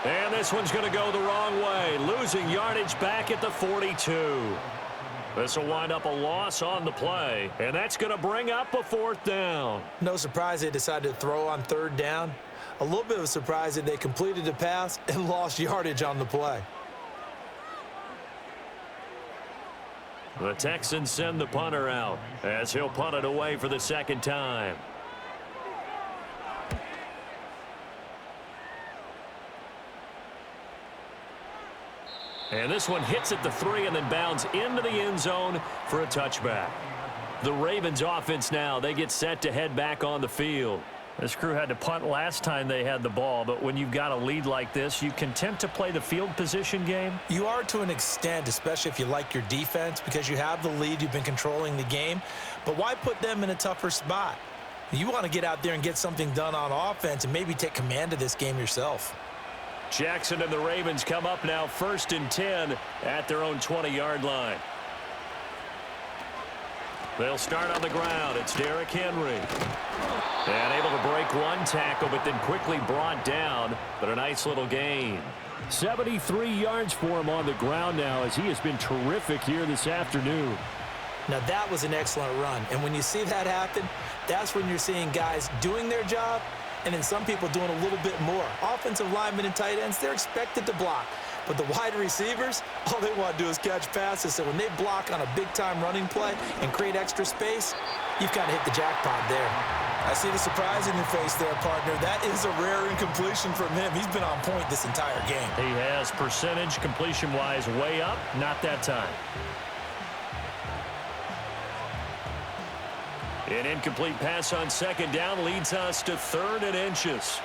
And this one's going to go the wrong way, losing yardage back at the 42. This will wind up a loss on the play, and that's going to bring up a fourth down. No surprise they decided to throw on third down. A little bit of a surprise that they completed the pass and lost yardage on the play. The Texans send the punter out as he'll punt it away for the second time. And this one hits at the 3 and then bounds into the end zone for a touchback. The Ravens offense now, they get set to head back on the field. This crew had to punt last time they had the ball, but when you've got a lead like this, you content to play the field position game? You are to an extent, especially if you like your defense, because you have the lead, you've been controlling the game. But why put them in a tougher spot? You want to get out there and get something done on offense and maybe take command of this game yourself. Jackson and the Ravens come up now 1st and 10 at their own 20-yard line. They'll start on the ground. It's Derrick Henry. And able to break one tackle, but then quickly brought down. But a nice little gain. 73 yards for him on the ground now as he has been terrific here this afternoon. Now that was an excellent run. And when you see that happen, that's when you're seeing guys doing their job and then some people doing a little bit more. Offensive linemen and tight ends, they're expected to block. But the wide receivers, all they want to do is catch passes. So when they block on a big-time running play and create extra space, you've kind of hit the jackpot there. I see the surprise in your face there, partner. That is a rare incompletion from him. He's been on point this entire game. He has percentage completion-wise way up, not that time. An incomplete pass on second down leads us to 3rd and inches.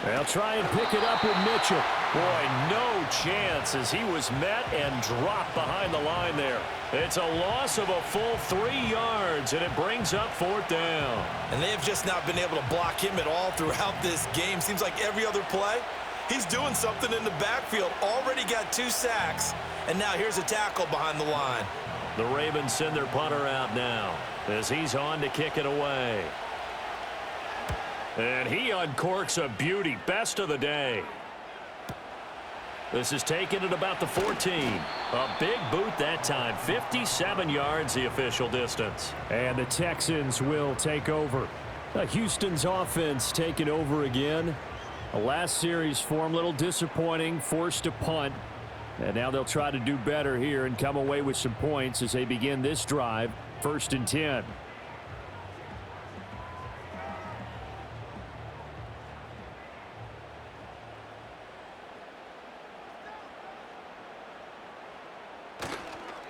They'll try and pick it up with Mitchell. Boy, no chance as he was met and dropped behind the line there. It's a loss of a full 3 yards, and it brings up 4th down. And they have just not been able to block him at all throughout this game. Seems like every other play, he's doing something in the backfield. Already got 2 sacks, and now here's a tackle behind the line. The Ravens send their punter out now as he's on to kick it away. And he uncorks a beauty. Best of the day. This is taken at about the 14. A big boot that time. 57 yards the official distance. And the Texans will take over. Houston's offense taking over again. The last series for him, a little disappointing. Forced to punt. And now they'll try to do better here and come away with some points as they begin this drive. 1st and 10.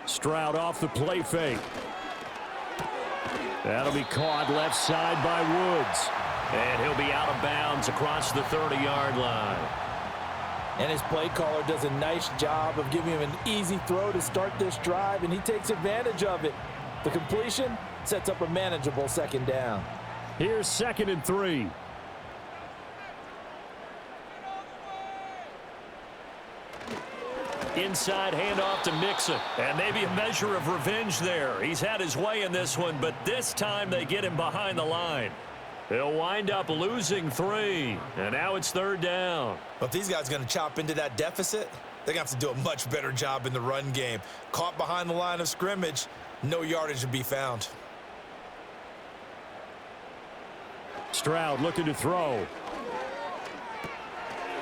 Stroud off the play fake. That'll be caught left side by Woods. And he'll be out of bounds across the 30-yard line. And his play caller does a nice job of giving him an easy throw to start this drive, and he takes advantage of it. The completion sets up a manageable 2nd down. Here's 2nd and 3. Inside handoff to Mixon. And maybe a measure of revenge there. He's had his way in this one, but this time they get him behind the line. They'll wind up losing 3. And now it's 3rd down. But if these guys are going to chop into that deficit, they're going to have to do a much better job in the run game. Caught behind the line of scrimmage, no yardage to be found. Stroud looking to throw.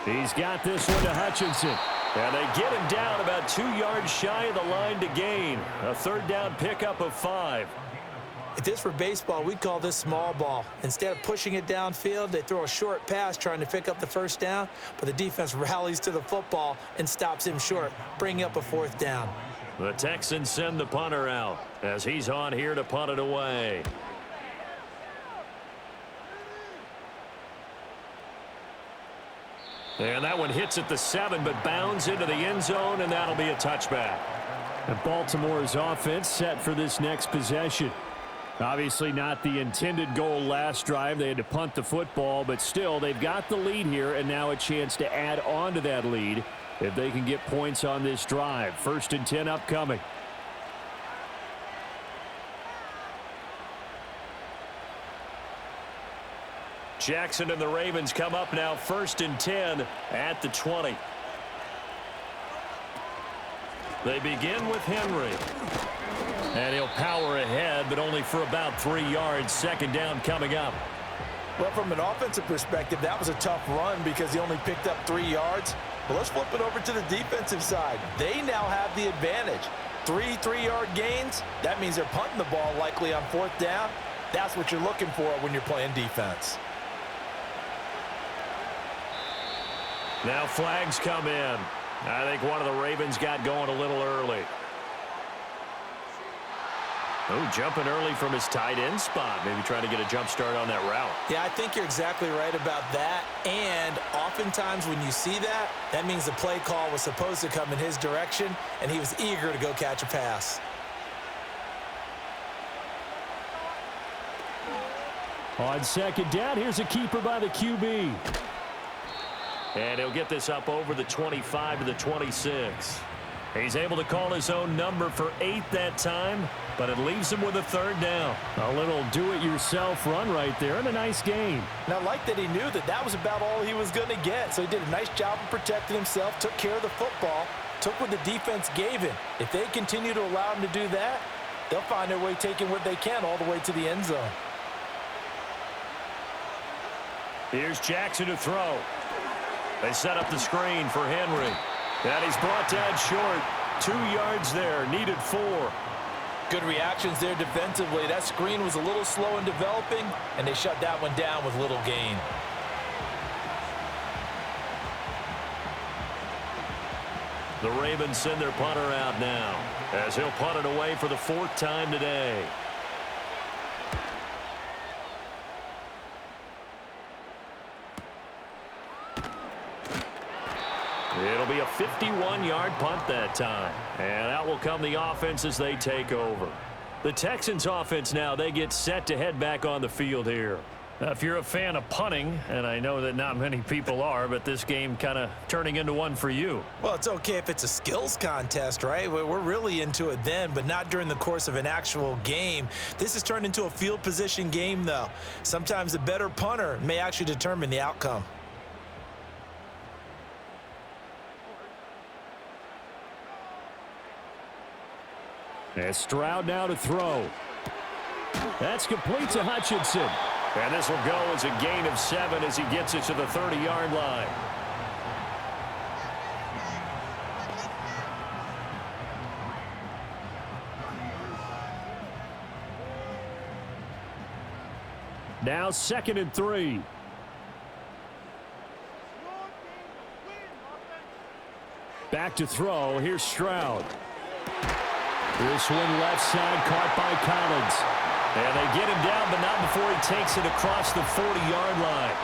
He's got this one to Hutchinson. And they get him down about 2 yards shy of the line to gain. A 3rd down pickup of 5. If this were baseball, we'd call this small ball. Instead of pushing it downfield, they throw a short pass trying to pick up the 1st down, but the defense rallies to the football and stops him short, bringing up a 4th down. The Texans send the punter out as he's on here to punt it away. And that one hits at the 7, but bounds into the end zone, and that'll be a touchback. And Baltimore's offense set for this next possession. Obviously not the intended goal last drive. They had to punt the football, but still they've got the lead here, and now a chance to add on to that lead if they can get points on this drive. 1st and 10 upcoming. Jackson and the Ravens come up now, 1st and 10 at the 20. They begin with Henry. And he'll power ahead, but only for about 3 yards. 2nd down coming up. Well, from an offensive perspective, that was a tough run because he only picked up 3 yards. But let's flip it over to the defensive side. They now have the advantage. 3 3-yard gains. That means they're punting the ball likely on 4th down. That's what you're looking for when you're playing defense. Now flags come in. I think one of the Ravens got going a little early. Oh, jumping early from his tight end spot. Maybe trying to get a jump start on that route. Yeah, I think you're exactly right about that. And oftentimes when you see that, that means the play call was supposed to come in his direction, and he was eager to go catch a pass. On 2nd down, here's a keeper by the QB. And he'll get this up over the 25 to the 26. He's able to call his own number for 8 that time, but it leaves him with a 3rd down. A little do-it-yourself run right there, and a nice gain. And I like that he knew that that was about all he was going to get. So he did a nice job of protecting himself, took care of the football, took what the defense gave him. If they continue to allow him to do that, they'll find their way taking what they can all the way to the end zone. Here's Jackson to throw. They set up the screen for Henry. And he's brought down short. 2 yards there. Needed 4. Good reactions there defensively. That screen was a little slow in developing, and they shut that one down with little gain. The Ravens send their punter out now as he'll punt it away for the 4th time today. It'll be a 51-yard punt that time. And out will come the offense as they take over. The Texans offense now, they get set to head back on the field here. Now, if you're a fan of punting, and I know that not many people are, but this game kind of turning into one for you. Well, it's okay if it's a skills contest, right? We're really into it then, but not during the course of an actual game. This has turned into a field position game, though. Sometimes the better punter may actually determine the outcome. And Stroud now to throw. That's complete to Hutchinson. And this will go as a gain of 7 as he gets it to the 30-yard line. Now 2nd and 3. Back to throw. Here's Stroud. This one left side caught by Collins. And they get him down, but not before he takes it across the 40-yard line.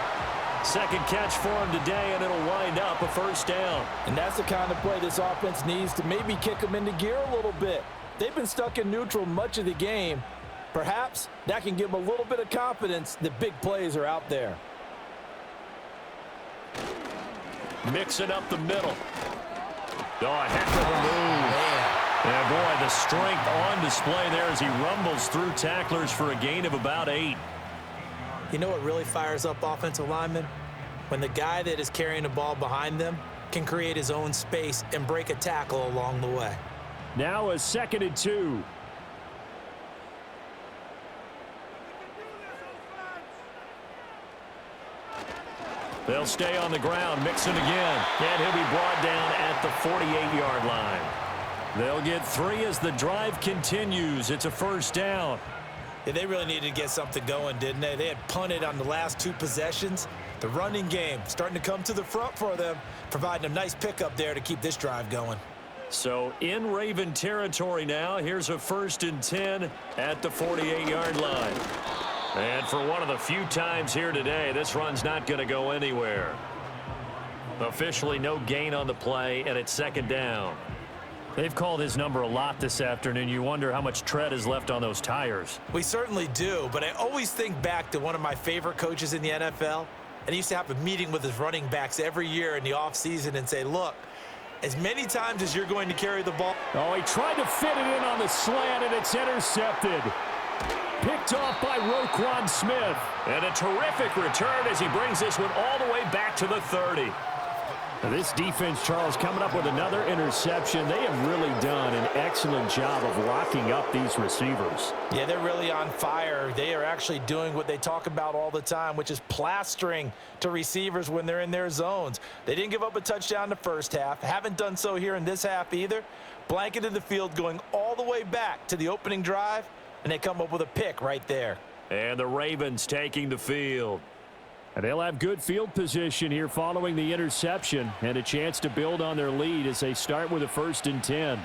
2nd catch for him today, and it'll wind up a 1st down. And that's the kind of play this offense needs to maybe kick them into gear a little bit. They've been stuck in neutral much of the game. Perhaps that can give them a little bit of confidence that big plays are out there. Mixing up the middle. Oh, a heck of a move. And boy, the strength on display there as he rumbles through tacklers for a gain of about 8. You know what really fires up offensive linemen? When the guy that is carrying the ball behind them can create his own space and break a tackle along the way. Now a 2nd and 2. They'll stay on the ground, Mixon again, and he'll be brought down at the 48-yard line. They'll get 3 as the drive continues. It's a 1st down. Yeah, they really needed to get something going, didn't they? They had punted on the last 2 possessions. The running game starting to come to the front for them, providing a nice pickup there to keep this drive going. So in Raven territory now, here's a 1st and 10 at the 48-yard line. And for one of the few times here today, this run's not going to go anywhere. Officially no gain on the play, and it's 2nd down. They've called his number a lot this afternoon. You wonder how much tread is left on those tires. We certainly do, but I always think back to one of my favorite coaches in the NFL, and he used to have a meeting with his running backs every year in the offseason and say, look, as many times as you're going to carry the ball. Oh, he tried to fit it in on the slant, and it's intercepted. Picked off by Roquan Smith. And a terrific return as he brings this one all the way back to the 30. Now this defense, Charles, coming up with another interception. They have really done an excellent job of locking up these receivers. Yeah, they're really on fire. They are actually doing what they talk about all the time, which is plastering to receivers when they're in their zones. They didn't give up a touchdown in the first half. Haven't done so here in this half either. Blanketed the field going all the way back to the opening drive, and they come up with a pick right there. And the Ravens taking the field. And they'll have good field position here following the interception and a chance to build on their lead as they start with a 1st and 10.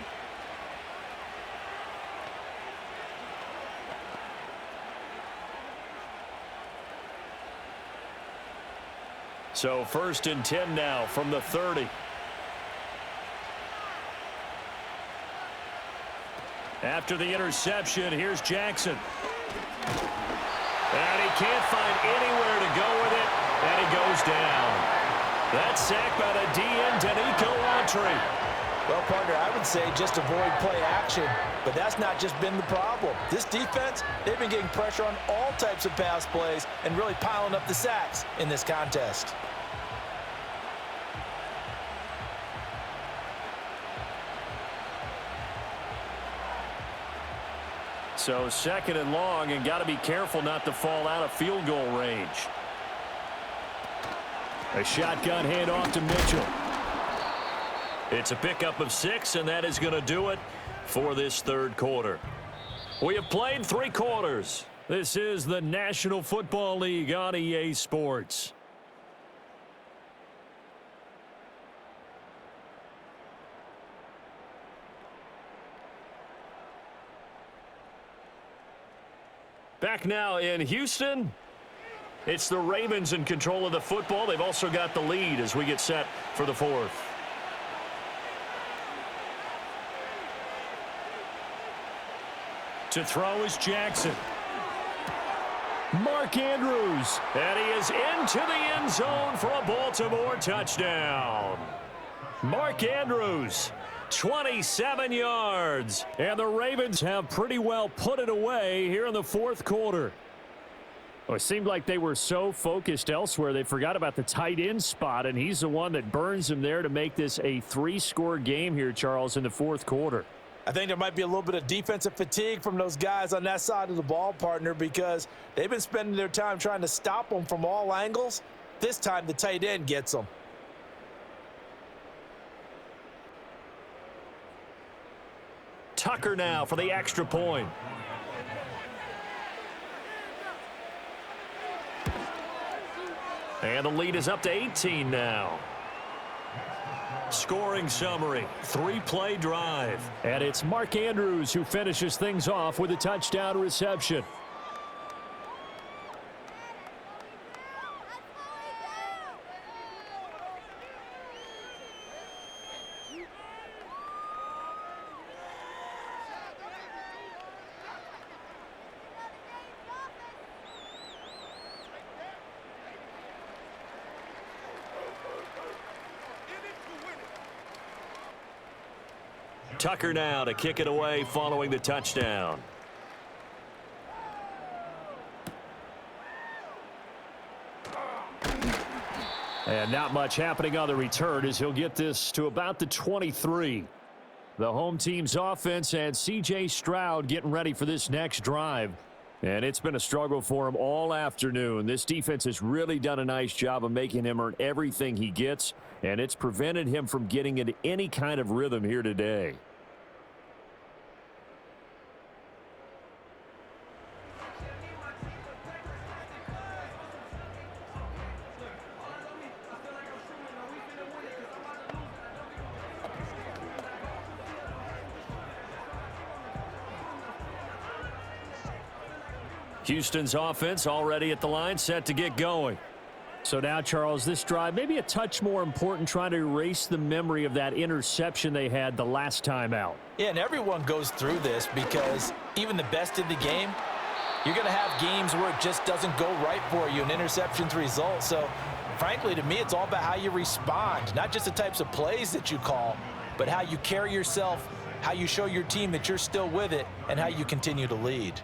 So 1st and 10 now from the 30. After the interception, here's Jackson. And he can't find anywhere to go with it, and he goes down. That's sacked by the DN, Danico Autry. Well, partner, I would say just avoid play action, but that's not just been the problem. This defense, they've been getting pressure on all types of pass plays and really piling up the sacks in this contest. So 2nd and long, and got to be careful not to fall out of field goal range. A shotgun handoff to Mitchell. It's a pickup of 6, and that is going to do it for this 3rd quarter. We have played 3 quarters. This is the National Football League on EA Sports. Back now in Houston, it's the Ravens in control of the football. They've also got the lead as we get set for the 4th. To throw is Jackson. Mark Andrews, and he is into the end zone for a Baltimore touchdown. Mark Andrews, 27 yards, and the Ravens have pretty well put it away here in the 4th quarter. Well, it seemed like they were so focused elsewhere they forgot about the tight end spot, and he's the one that burns them there to make this a 3-score game here, Charles, in the 4th quarter. I think there might be a little bit of defensive fatigue from those guys on that side of the ball, partner, because they've been spending their time trying to stop them from all angles. This time the tight end gets them. Tucker now for the extra point. And the lead is up to 18 now. Scoring summary, 3-play drive. And it's Mark Andrews who finishes things off with a touchdown reception. Tucker now to kick it away following the touchdown. And not much happening on the return as he'll get this to about the 23. The home team's offense and C.J. Stroud getting ready for this next drive. And it's been a struggle for him all afternoon. This defense has really done a nice job of making him earn everything he gets, and it's prevented him from getting into any kind of rhythm here today. Houston's offense already at the line, set to get going. So now, Charles, this drive maybe a touch more important, trying to erase the memory of that interception they had the last time out. Yeah, and everyone goes through this because even the best in the game, you're going to have games where it just doesn't go right for you, and interceptions result. So, frankly, to me, it's all about how you respond, not just the types of plays that you call, but how you carry yourself, how you show your team that you're still with it, and how you continue to lead.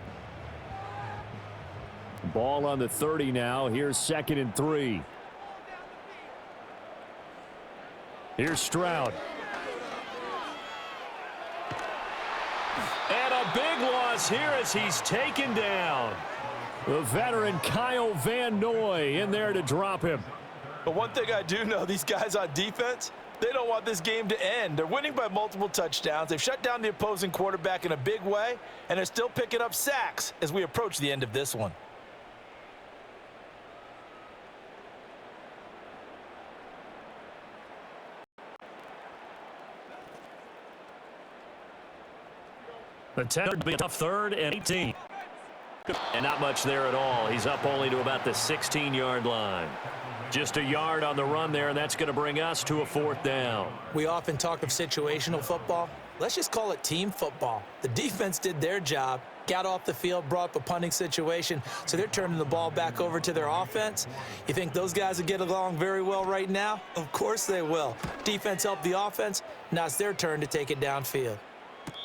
Ball on the 30 now. Here's 2nd and 3. Here's Stroud. And a big loss here as he's taken down. The veteran Kyle Van Noy in there to drop him. But one thing I do know, these guys on defense, they don't want this game to end. They're winning by multiple touchdowns. They've shut down the opposing quarterback in a big way, and they're still picking up sacks as we approach the end of this one. The 10 would be a tough 3rd and 18. And not much there at all. He's up only to about the 16-yard line. Just a yard on the run there, and that's going to bring us to a 4th down. We often talk of situational football. Let's just call it team football. The defense did their job, got off the field, brought up a punting situation, so they're turning the ball back over to their offense. You think those guys will get along very well right now? Of course they will. Defense helped the offense. Now it's their turn to take it downfield.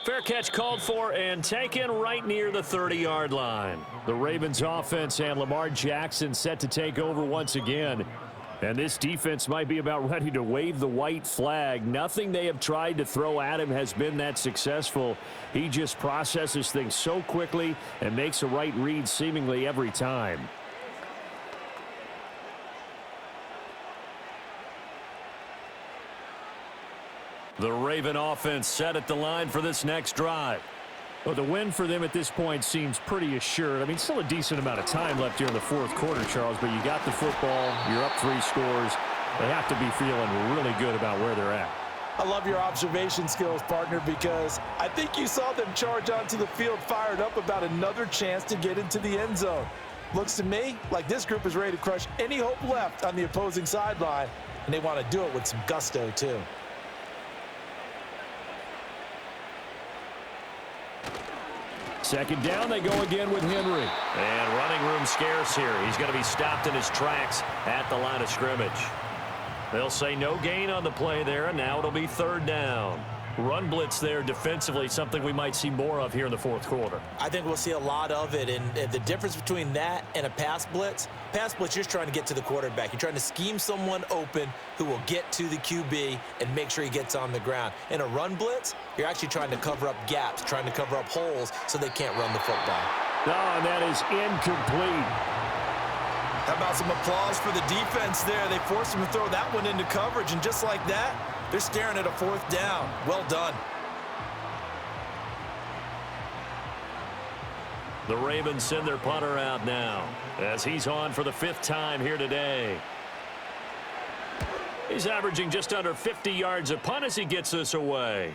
Fair catch called for and taken right near the 30-yard line. The Ravens offense and Lamar Jackson set to take over once again. And this defense might be about ready to wave the white flag. Nothing they have tried to throw at him has been that successful. He just processes things so quickly and makes a right read seemingly every time. The Raven offense set at the line for this next drive. Well, the win for them at this point seems pretty assured. I mean, still a decent amount of time left here in the 4th quarter, Charles, but you got the football, you're up 3 scores. They have to be feeling really good about where they're at. I love your observation skills, partner, because I think you saw them charge onto the field fired up about another chance to get into the end zone. Looks to me like this group is ready to crush any hope left on the opposing sideline, and they want to do it with some gusto, too. Second down, they go again with Henry. And running room scarce here. He's going to be stopped in his tracks at the line of scrimmage. They'll say no gain on the play there, and now it'll be 3rd down. Run blitz there defensively, something we might see more of here in the 4th quarter. I think we'll see a lot of it, and the difference between that and a pass blitz, you're just trying to get to the quarterback. You're trying to scheme someone open who will get to the QB and make sure he gets on the ground. In a run blitz, you're actually trying to cover up gaps, trying to cover up holes so they can't run the football. Oh, and that is incomplete. How about some applause for the defense there? They forced him to throw that one into coverage, and just like that, they're staring at a 4th down. Well done. The Ravens send their punter out now as he's on for the 5th time here today. He's averaging just under 50 yards a punt as he gets this away.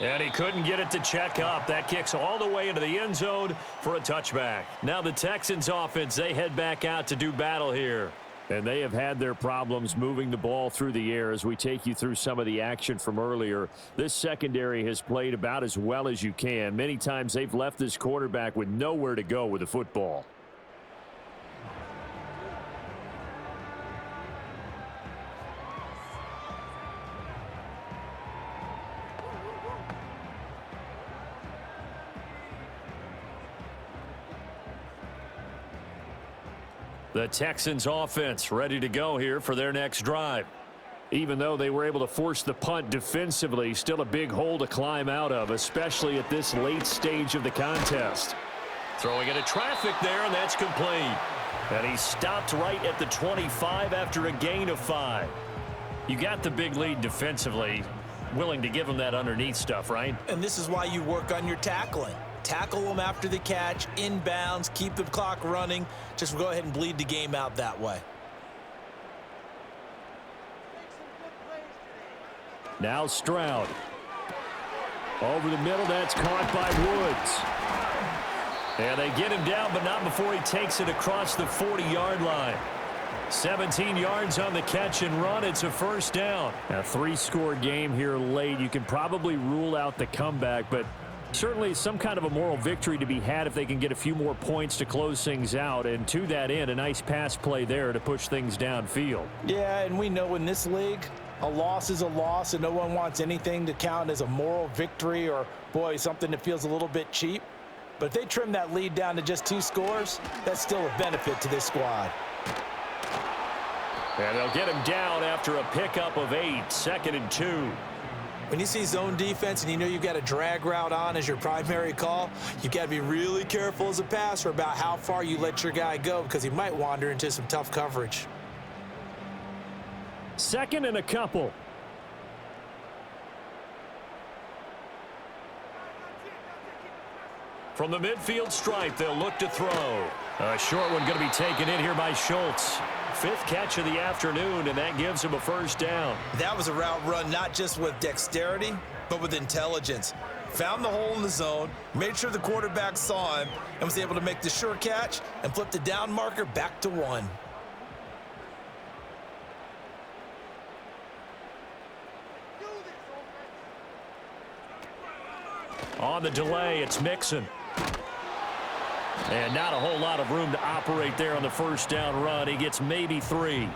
And he couldn't get it to check up. That kicks all the way into the end zone for a touchback. Now the Texans offense, they head back out to do battle here. And they have had their problems moving the ball through the air as we take you through some of the action from earlier. This secondary has played about as well as you can. Many times they've left this quarterback with nowhere to go with the football. The Texans offense ready to go here for their next drive. Even though they were able to force the punt defensively, still a big hole to climb out of, especially at this late stage of the contest. Throwing into traffic there, and that's complete. And he stopped right at the 25 after a gain of 5. You got the big lead defensively, willing to give him that underneath stuff, right? And this is why you work on your tackling. Tackle them after the catch, inbounds, keep the clock running. Just go ahead and bleed the game out that way. Now Stroud. Over the middle, that's caught by Woods. And they get him down, but not before he takes it across the 40-yard line. 17 yards on the catch and run. It's a first down. A 3-score game here late. You can probably rule out the comeback, but certainly some kind of a moral victory to be had if they can get a few more points to close things out. And to that end, a nice pass play there to push things downfield. Yeah, and we know in this league, a loss is a loss, and no one wants anything to count as a moral victory or, boy, something that feels a little bit cheap. But if they trim that lead down to just 2 scores, that's still a benefit to this squad. And they'll get him down after a pickup of 8, 2nd and 2. When you see zone defense and you know you've got a drag route on as your primary call, you've got to be really careful as a passer about how far you let your guy go because he might wander into some tough coverage. 2nd and a couple. From the midfield stripe, they'll look to throw. A short one going to be taken in here by Schultz. 5th catch of the afternoon, and that gives him a first down. That was a route run not just with dexterity, but with intelligence. Found the hole in the zone, made sure the quarterback saw him, and was able to make the sure catch and flip the down marker back to 1. On the delay, it's Mixon. And not a whole lot of room to operate there on the first down run. He gets maybe 3.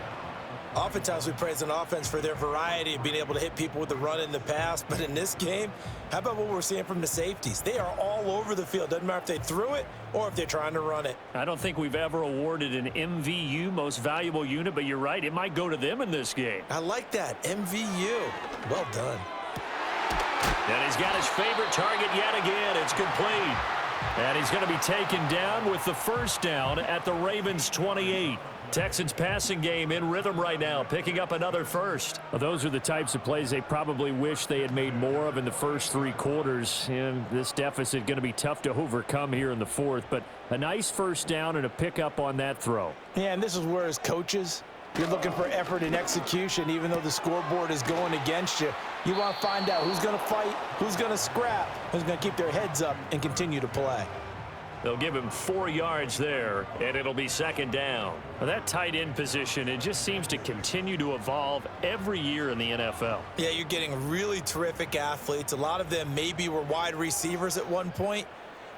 Oftentimes we praise an offense for their variety of being able to hit people with the run in the pass. But in this game, how about what we're seeing from the safeties? They are all over the field. Doesn't matter if they threw it or if they're trying to run it. I don't think we've ever awarded an MVU, most valuable unit, but you're right. It might go to them in this game. I like that. MVU. Well done. And he's got his favorite target yet again. It's complete. And he's going to be taken down with the first down at the Ravens' 28. Texans passing game in rhythm right now, picking up another first. Well, those are the types of plays they probably wish they had made more of in the first 3 quarters. And this deficit going to be tough to overcome here in the 4th. But a nice first down and a pickup on that throw. Yeah, and this is where as coaches, you're looking for effort and execution, even though the scoreboard is going against you. You want to find out who's going to fight, who's going to scrap, who's going to keep their heads up and continue to play. They'll give him 4 yards there, and it'll be 2nd down. Now, that tight end position, it just seems to continue to evolve every year in the NFL. Yeah, you're getting really terrific athletes. A lot of them maybe were wide receivers at one point.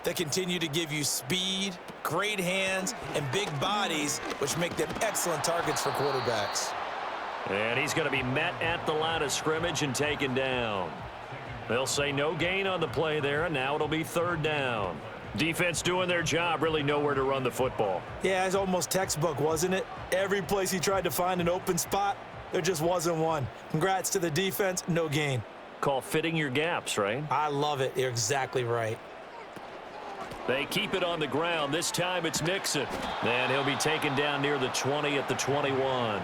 They continue to give you speed, great hands, and big bodies, which make them excellent targets for quarterbacks. And he's going to be met at the line of scrimmage and taken down. They'll say no gain on the play there, and now it'll be 3rd down. Defense doing their job, really nowhere to run the football. Yeah, it's almost textbook, wasn't it? Every place he tried to find an open spot, there just wasn't one. Congrats to the defense, no gain. Call fitting your gaps, right? I love it. You're exactly right. They keep it on the ground. This time it's Mixon. And he'll be taken down near the 20 at the 21.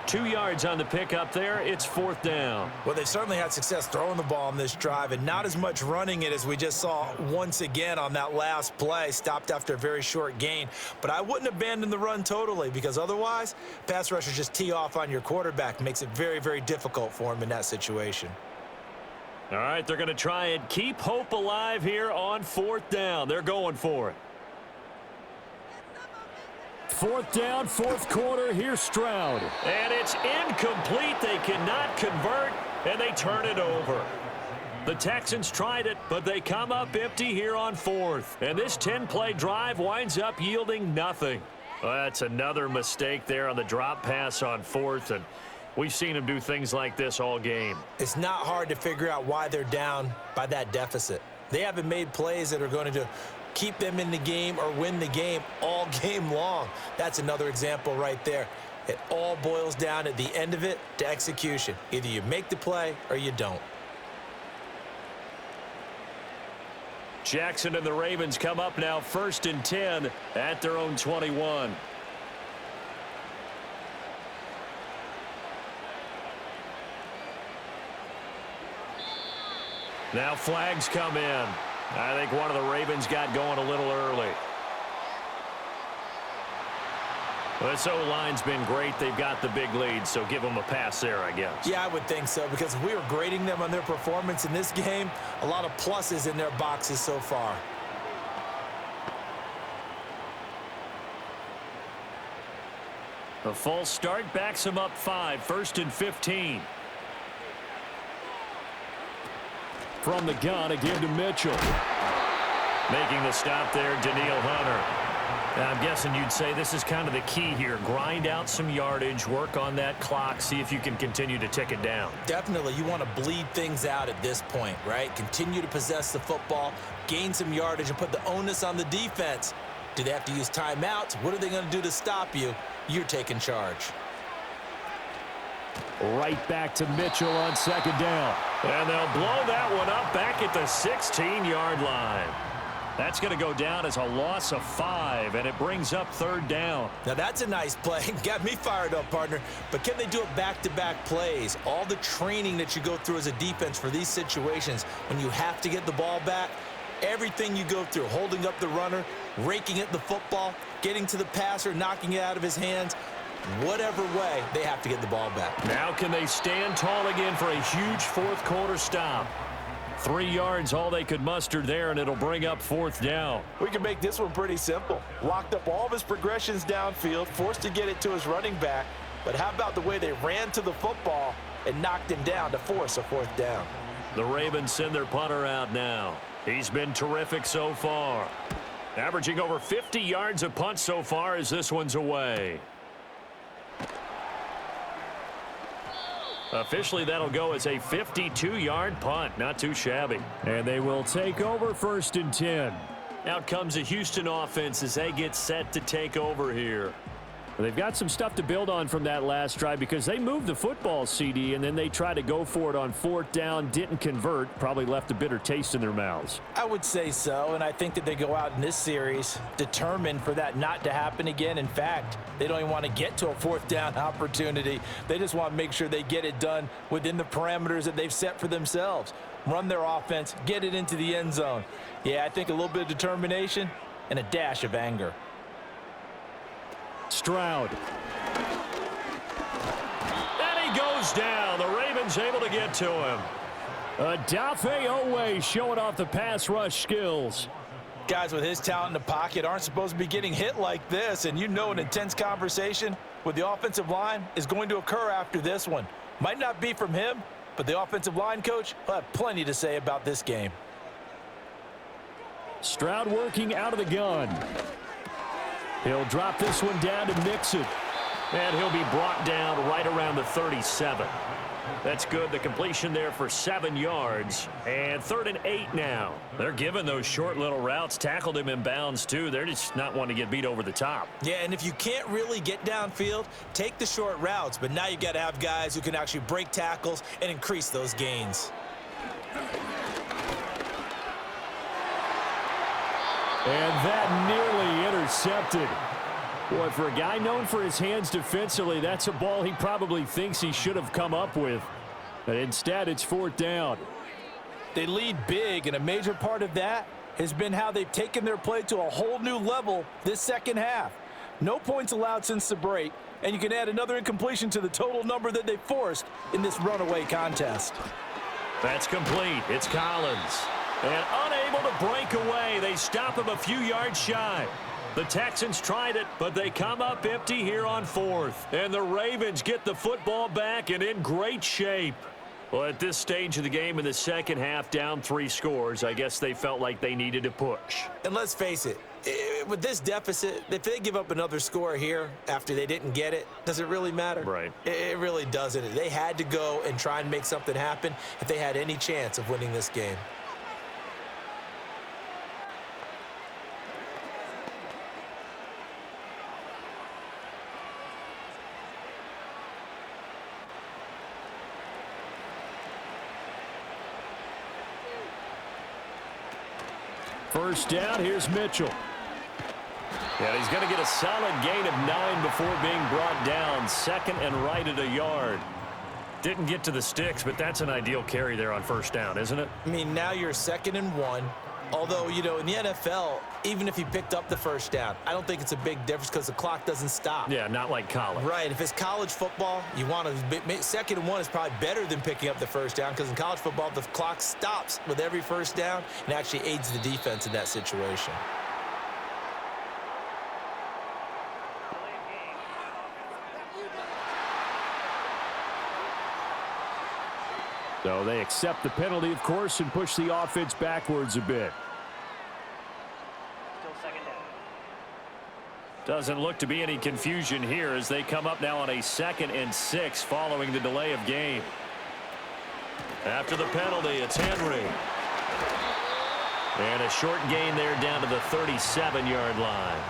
2 yards on the pickup there. It's 4th down. Well, they've certainly had success throwing the ball on this drive and not as much running it as we just saw once again on that last play. Stopped after a very short gain. But I wouldn't abandon the run totally because otherwise, pass rushers just tee off on your quarterback. Makes it very, very difficult for him in that situation. All right, they're going to try and keep hope alive here on 4th down. They're going for it. 4th down, 4th quarter. Here's Stroud. And it's incomplete. They cannot convert, and they turn it over. The Texans tried it, but they come up empty here on 4th. And this 10-play drive winds up yielding nothing. Well, that's another mistake there on the drop pass on 4th, and we've seen them do things like this all game. It's not hard to figure out why they're down by that deficit. They haven't made plays that are going to keep them in the game or win the game all game long. That's another example right there. It all boils down at the end of it to execution. Either you make the play or you don't. Jackson and the Ravens come up now 1st and 10 at their own 21. Now flags come in. I think one of the Ravens got going a little early. Well, this O-line's been great. They've got the big lead, so give them a pass there, I guess. Yeah, I would think so, because if we were grading them on their performance in this game, a lot of pluses in their boxes so far. A false start backs him up 5, 1st and 15. From the gun, a give to Mitchell. Making the stop there, Daniil Hunter. Now, I'm guessing you'd say this is kind of the key here. Grind out some yardage, work on that clock, see if you can continue to tick it down. Definitely. You want to bleed things out at this point, right? Continue to possess the football, gain some yardage, and put the onus on the defense. Do they have to use timeouts? What are they going to do to stop you? You're taking charge. Right back to Mitchell on 2nd down. And they'll blow that one up back at the 16-yard line. That's going to go down as a loss of 5, and it brings up 3rd down. Now, that's a nice play. Got me fired up, partner. But can they do it back-to-back plays? All the training that you go through as a defense for these situations, when you have to get the ball back, everything you go through, holding up the runner, raking at the football, getting to the passer, knocking it out of his hands, whatever way, they have to get the ball back. Now can they stand tall again for a huge 4th quarter stop? 3 yards, all they could muster there, and it'll bring up 4th down. We can make this one pretty simple. Locked up all of his progressions downfield, forced to get it to his running back. But how about the way they ran to the football and knocked him down to force a 4th down? The Ravens send their punter out now. He's been terrific so far. Averaging over 50 yards a punt so far as this one's away. Officially, that'll go as a 52-yard punt. Not too shabby. And they will take over 1st and 10. Out comes the Houston offense as they get set to take over here. They've got some stuff to build on from that last drive because they moved the football, CD, and then they tried to go for it on 4th down, didn't convert, probably left a bitter taste in their mouths. I would say so, and I think that they go out in this series determined for that not to happen again. In fact, they don't even want to get to a 4th down opportunity. They just want to make sure they get it done within the parameters that they've set for themselves. Run their offense, get it into the end zone. Yeah, I think a little bit of determination and a dash of anger. Stroud. And he goes down. The Ravens able to get to him. Odafe Oweh showing off the pass rush skills. Guys with his talent in the pocket aren't supposed to be getting hit like this, and you know an intense conversation with the offensive line is going to occur after this one. Might not be from him, but the offensive line coach will have plenty to say about this game. Stroud working out of the gun. He'll drop this one down to Mixon. And he'll be brought down right around the 37. That's good. The completion there for 7 yards. And 3rd and 8 now. They're giving those short little routes. Tackled him in bounds, too. They're just not wanting to get beat over the top. Yeah, and if you can't really get downfield, take the short routes. But now you've got to have guys who can actually break tackles and increase those gains. And that nearly intercepted. Boy, for a guy known for his hands defensively, that's a ball he probably thinks he should have come up with. But instead, it's 4th down. They lead big, and a major part of that has been how they've taken their play to a whole new level this second half. No points allowed since the break, and you can add another incompletion to the total number that they forced in this runaway contest. That's complete. It's Collins. And unable to break away. They stop him a few yards shy. The Texans tried it, but they come up empty here on 4th. And the Ravens get the football back and in great shape. Well, at this stage of the game in the second half, down 3 scores, I guess they felt like they needed to push. And let's face it, with this deficit, if they give up another score here after they didn't get it, does it really matter? Right. It really doesn't. They had to go and try and make something happen if they had any chance of winning this game. First down, here's Mitchell. And he's going to get a solid gain of 9 before being brought down. 2nd and right at a yard. Didn't get to the sticks, but that's an ideal carry there on 1st down, isn't it? I mean, now you're 2nd and 1. Although, you know, in the NFL, even if he picked up the 1st down, I don't think it's a big difference because the clock doesn't stop. Yeah, not like college. Right. If it's college football, you want to 2nd and 1 is probably better than picking up the 1st down because in college football, the clock stops with every 1st down and actually aids the defense in that situation. So they accept the penalty, of course, and push the offense backwards a bit. Still second down. Doesn't look to be any confusion here as they come up now on a 2nd and 6 following the delay of game. After the penalty, it's Henry. And a short gain there down to the 37-yard line.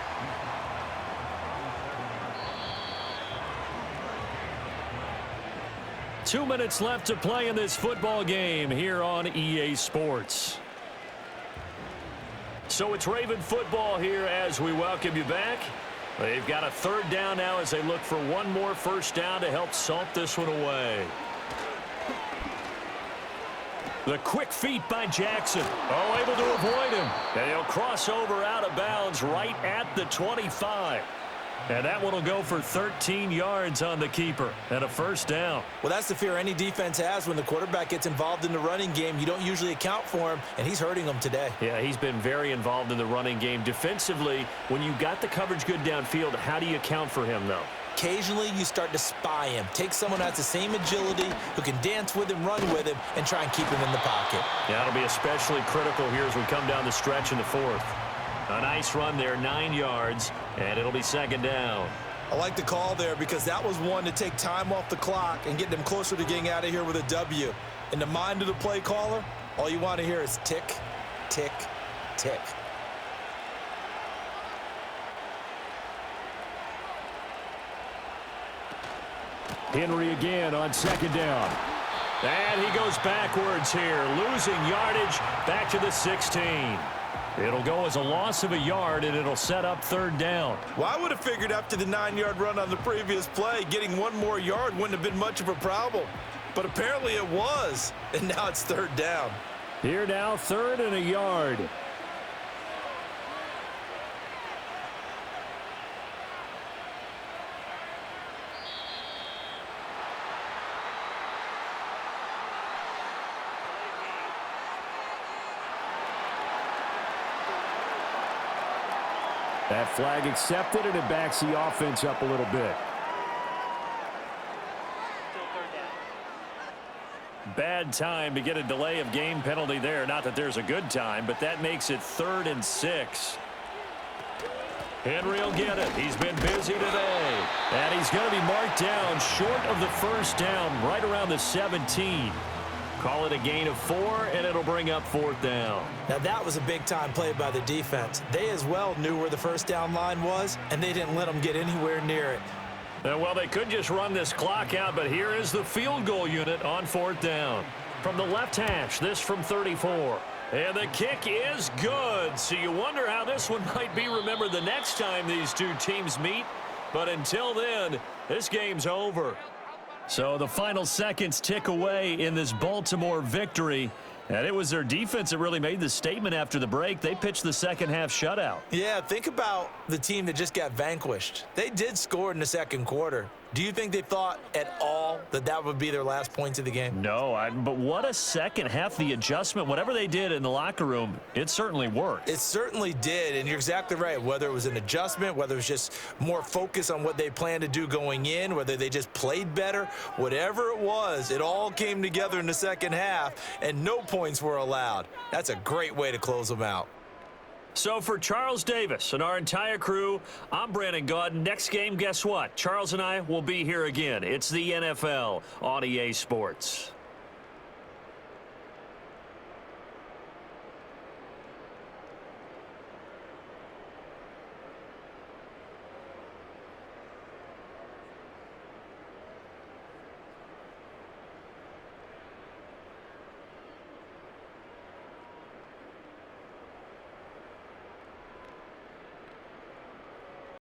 Two minutes left to play in this football game here on EA Sports. So it's Raven football here as we welcome you back. They've got a 3rd down now as they look for one more first down to help salt this one away. The quick feet by Jackson. Oh, able to avoid him. And he'll cross over out of bounds right at the 25. And that one will go for 13 yards on the keeper and a first down. Well, that's the fear any defense has when the quarterback gets involved in the running game. You don't usually account for him, and he's hurting them today. Yeah, he's been very involved in the running game. Defensively, when you got the coverage good downfield, how do you account for him, though? Occasionally, you start to spy him. Take someone who has the same agility, who can dance with him, run with him, and try and keep him in the pocket. Yeah, it'll be especially critical here as we come down the stretch in the 4th. A nice run there, 9 yards, and it'll be 2nd down. I like the call there because that was one to take time off the clock and get them closer to getting out of here with a W. In the mind of the play caller, all you want to hear is tick, tick, tick. Henry again on 2nd down. And he goes backwards here, losing yardage back to the 16. It'll go as a loss of a yard, and it'll set up 3rd down. Well, I would have figured after the 9-yard run on the previous play, getting one more yard wouldn't have been much of a problem. But apparently it was, and now it's 3rd down. Here now, 3rd and a yard. That flag accepted, and it backs the offense up a little bit. Still 3rd down. Bad time to get a delay of game penalty there. Not that there's a good time, but that makes it 3rd and 6. Henry will get it. He's been busy today. And he's going to be marked down short of the first down, right around the 17. Call it a gain of 4, and it'll bring up 4th down. Now, that was a big-time play by the defense. They as well knew where the first down line was, and they didn't let them get anywhere near it. Well, they could just run this clock out, but here is the field goal unit on 4th down. From the left hash, this from 34. And the kick is good. So you wonder how this one might be remembered the next time these two teams meet. But until then, this game's over. So the final seconds tick away in this Baltimore victory. And it was their defense that really made the statement after the break. They pitched the second half shutout. Yeah, think about the team that just got vanquished. They did score in the second quarter. Do you think they thought at all that that would be their last points of the game? No, but what a second half. The adjustment, whatever they did in the locker room, it certainly worked. It certainly did, and you're exactly right. Whether it was an adjustment, whether it was just more focus on what they planned to do going in, whether they just played better, whatever it was, it all came together in the second half, and no points were allowed. That's a great way to close them out. So for Charles Davis and our entire crew, I'm Brandon Gaudin. Next game, guess what? Charles and I will be here again. It's the NFL on EA Sports.